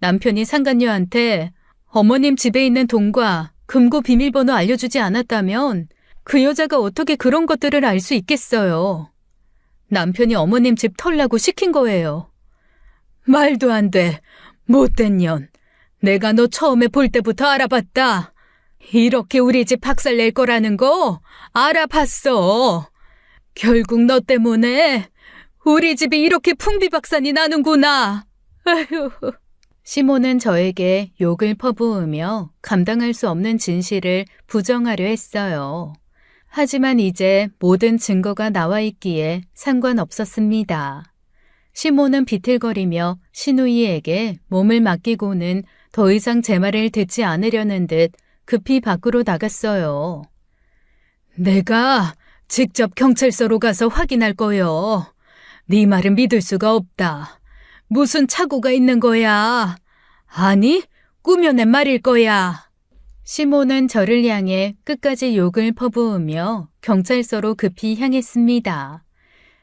남편이 상간녀한테 어머님 집에 있는 돈과 금고 비밀번호 알려주지 않았다면 그 여자가 어떻게 그런 것들을 알 수 있겠어요. 남편이 어머님 집 털라고 시킨 거예요. 말도 안 돼. 못된 년. 내가 너 처음에 볼 때부터 알아봤다. 이렇게 우리 집 박살낼 거라는 거 알아봤어. 결국 너 때문에 우리 집이 이렇게 풍비박산이 나는구나. 아휴. 시모는 저에게 욕을 퍼부으며 감당할 수 없는 진실을 부정하려 했어요. 하지만 이제 모든 증거가 나와 있기에 상관없었습니다. 시모는 비틀거리며 시누이에게 몸을 맡기고는 더 이상 제 말을 듣지 않으려는 듯 급히 밖으로 나갔어요. 내가 직접 경찰서로 가서 확인할 거요. 네 말은 믿을 수가 없다. 무슨 착오가 있는 거야? 아니, 꾸며낸 말일 거야. 시모는 저를 향해 끝까지 욕을 퍼부으며 경찰서로 급히 향했습니다.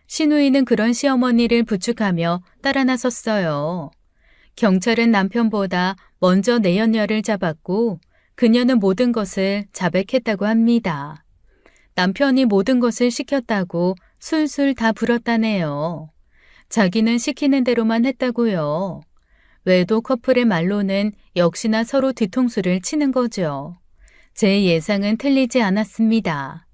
시누이는 그런 시어머니를 부축하며 따라 나섰어요. 경찰은 남편보다 먼저 내연녀를 잡았고 그녀는 모든 것을 자백했다고 합니다. 남편이 모든 것을 시켰다고 술술 다 불었다네요. 자기는 시키는 대로만 했다고요. 외도 커플의 말로는 역시나 서로 뒤통수를 치는 거죠. 제 예상은 틀리지 않았습니다.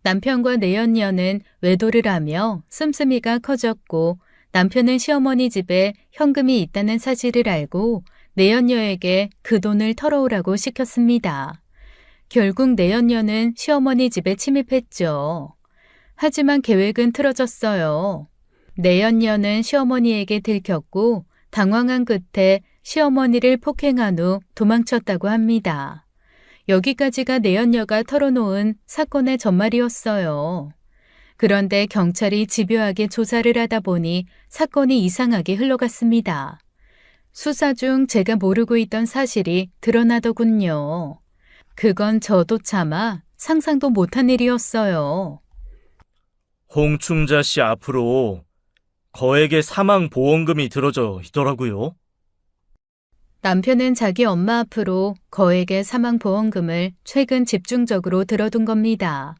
남편과 내연녀는 외도를 하며 씀씀이가 커졌고 남편은 시어머니 집에 현금이 있다는 사실을 알고 내연녀에게 그 돈을 털어오라고 시켰습니다. 결국 내연녀는 시어머니 집에 침입했죠. 하지만 계획은 틀어졌어요. 내연녀는 시어머니에게 들켰고 당황한 끝에 시어머니를 폭행한 후 도망쳤다고 합니다. 여기까지가 내연녀가 털어놓은 사건의 전말이었어요. 그런데 경찰이 집요하게 조사를 하다 보니 사건이 이상하게 흘러갔습니다. 수사 중 제가 모르고 있던 사실이 드러나더군요. 그건 저도 차마 상상도 못한 일이었어요. 홍충자 씨 앞으로 거액의 사망 보험금이 들어져 있더라고요. 남편은 자기 엄마 앞으로 거액의 사망보험금을 최근 집중적으로 들어둔 겁니다.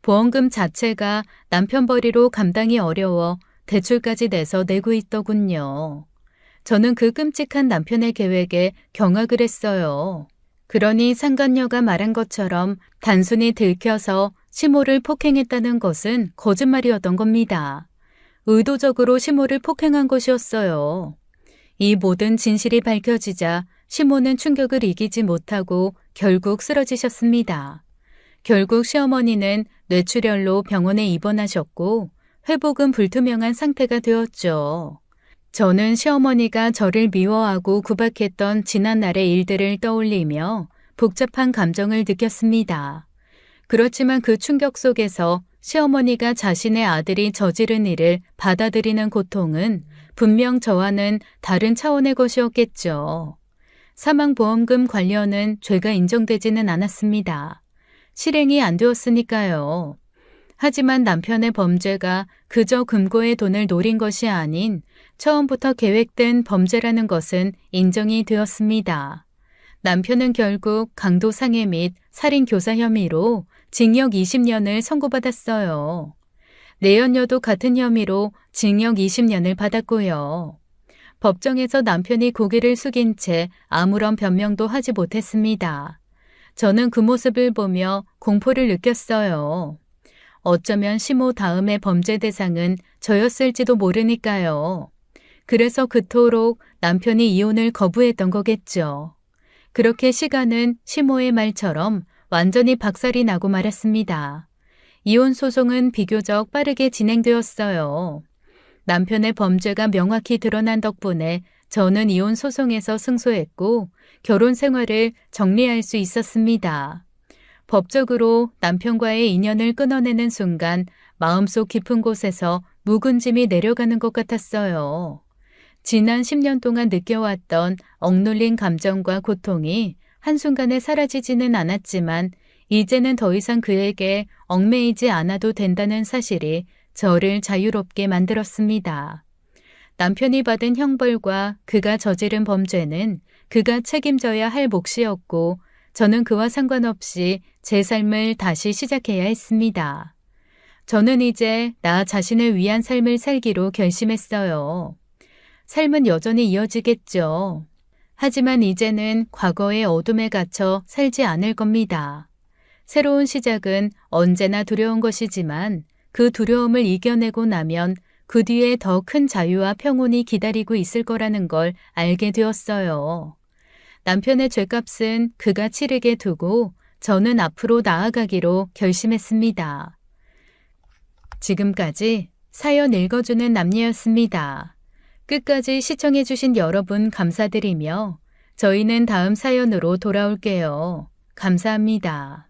보험금 자체가 남편 벌이로 감당이 어려워 대출까지 내서 내고 있더군요. 저는 그 끔찍한 남편의 계획에 경악을 했어요. 그러니 상간녀가 말한 것처럼 단순히 들켜서 시모를 폭행했다는 것은 거짓말이었던 겁니다. 의도적으로 시모를 폭행한 것이었어요. 이 모든 진실이 밝혀지자 시모는 충격을 이기지 못하고 결국 쓰러지셨습니다. 결국 시어머니는 뇌출혈로 병원에 입원하셨고 회복은 불투명한 상태가 되었죠. 저는 시어머니가 저를 미워하고 구박했던 지난날의 일들을 떠올리며 복잡한 감정을 느꼈습니다. 그렇지만 그 충격 속에서 시어머니가 자신의 아들이 저지른 일을 받아들이는 고통은 분명 저와는 다른 차원의 것이었겠죠. 사망보험금 관련은 죄가 인정되지는 않았습니다. 실행이 안 되었으니까요. 하지만 남편의 범죄가 그저 금고의 돈을 노린 것이 아닌 처음부터 계획된 범죄라는 것은 인정이 되었습니다. 남편은 결국 강도상해 및 살인교사 혐의로 징역 20년을 선고받았어요. 내연녀도 같은 혐의로 징역 20년을 받았고요. 법정에서 남편이 고개를 숙인 채 아무런 변명도 하지 못했습니다. 저는 그 모습을 보며 공포를 느꼈어요. 어쩌면 시모 다음의 범죄 대상은 저였을지도 모르니까요. 그래서 그토록 남편이 이혼을 거부했던 거겠죠. 그렇게 시간은 시모의 말처럼 완전히 박살이 나고 말았습니다. 이혼 소송은 비교적 빠르게 진행되었어요. 남편의 범죄가 명확히 드러난 덕분에 저는 이혼 소송에서 승소했고 결혼 생활을 정리할 수 있었습니다. 법적으로 남편과의 인연을 끊어내는 순간 마음속 깊은 곳에서 묵은 짐이 내려가는 것 같았어요. 지난 10년 동안 느껴왔던 억눌린 감정과 고통이 한순간에 사라지지는 않았지만 이제는 더 이상 그에게 얽매이지 않아도 된다는 사실이 저를 자유롭게 만들었습니다. 남편이 받은 형벌과 그가 저지른 범죄는 그가 책임져야 할 몫이었고 저는 그와 상관없이 제 삶을 다시 시작해야 했습니다. 저는 이제 나 자신을 위한 삶을 살기로 결심했어요. 삶은 여전히 이어지겠죠. 하지만 이제는 과거의 어둠에 갇혀 살지 않을 겁니다. 새로운 시작은 언제나 두려운 것이지만 그 두려움을 이겨내고 나면 그 뒤에 더 큰 자유와 평온이 기다리고 있을 거라는 걸 알게 되었어요. 남편의 죄값은 그가 치르게 두고 저는 앞으로 나아가기로 결심했습니다. 지금까지 사연 읽어주는 남녀였습니다. 끝까지 시청해주신 여러분 감사드리며 저희는 다음 사연으로 돌아올게요. 감사합니다.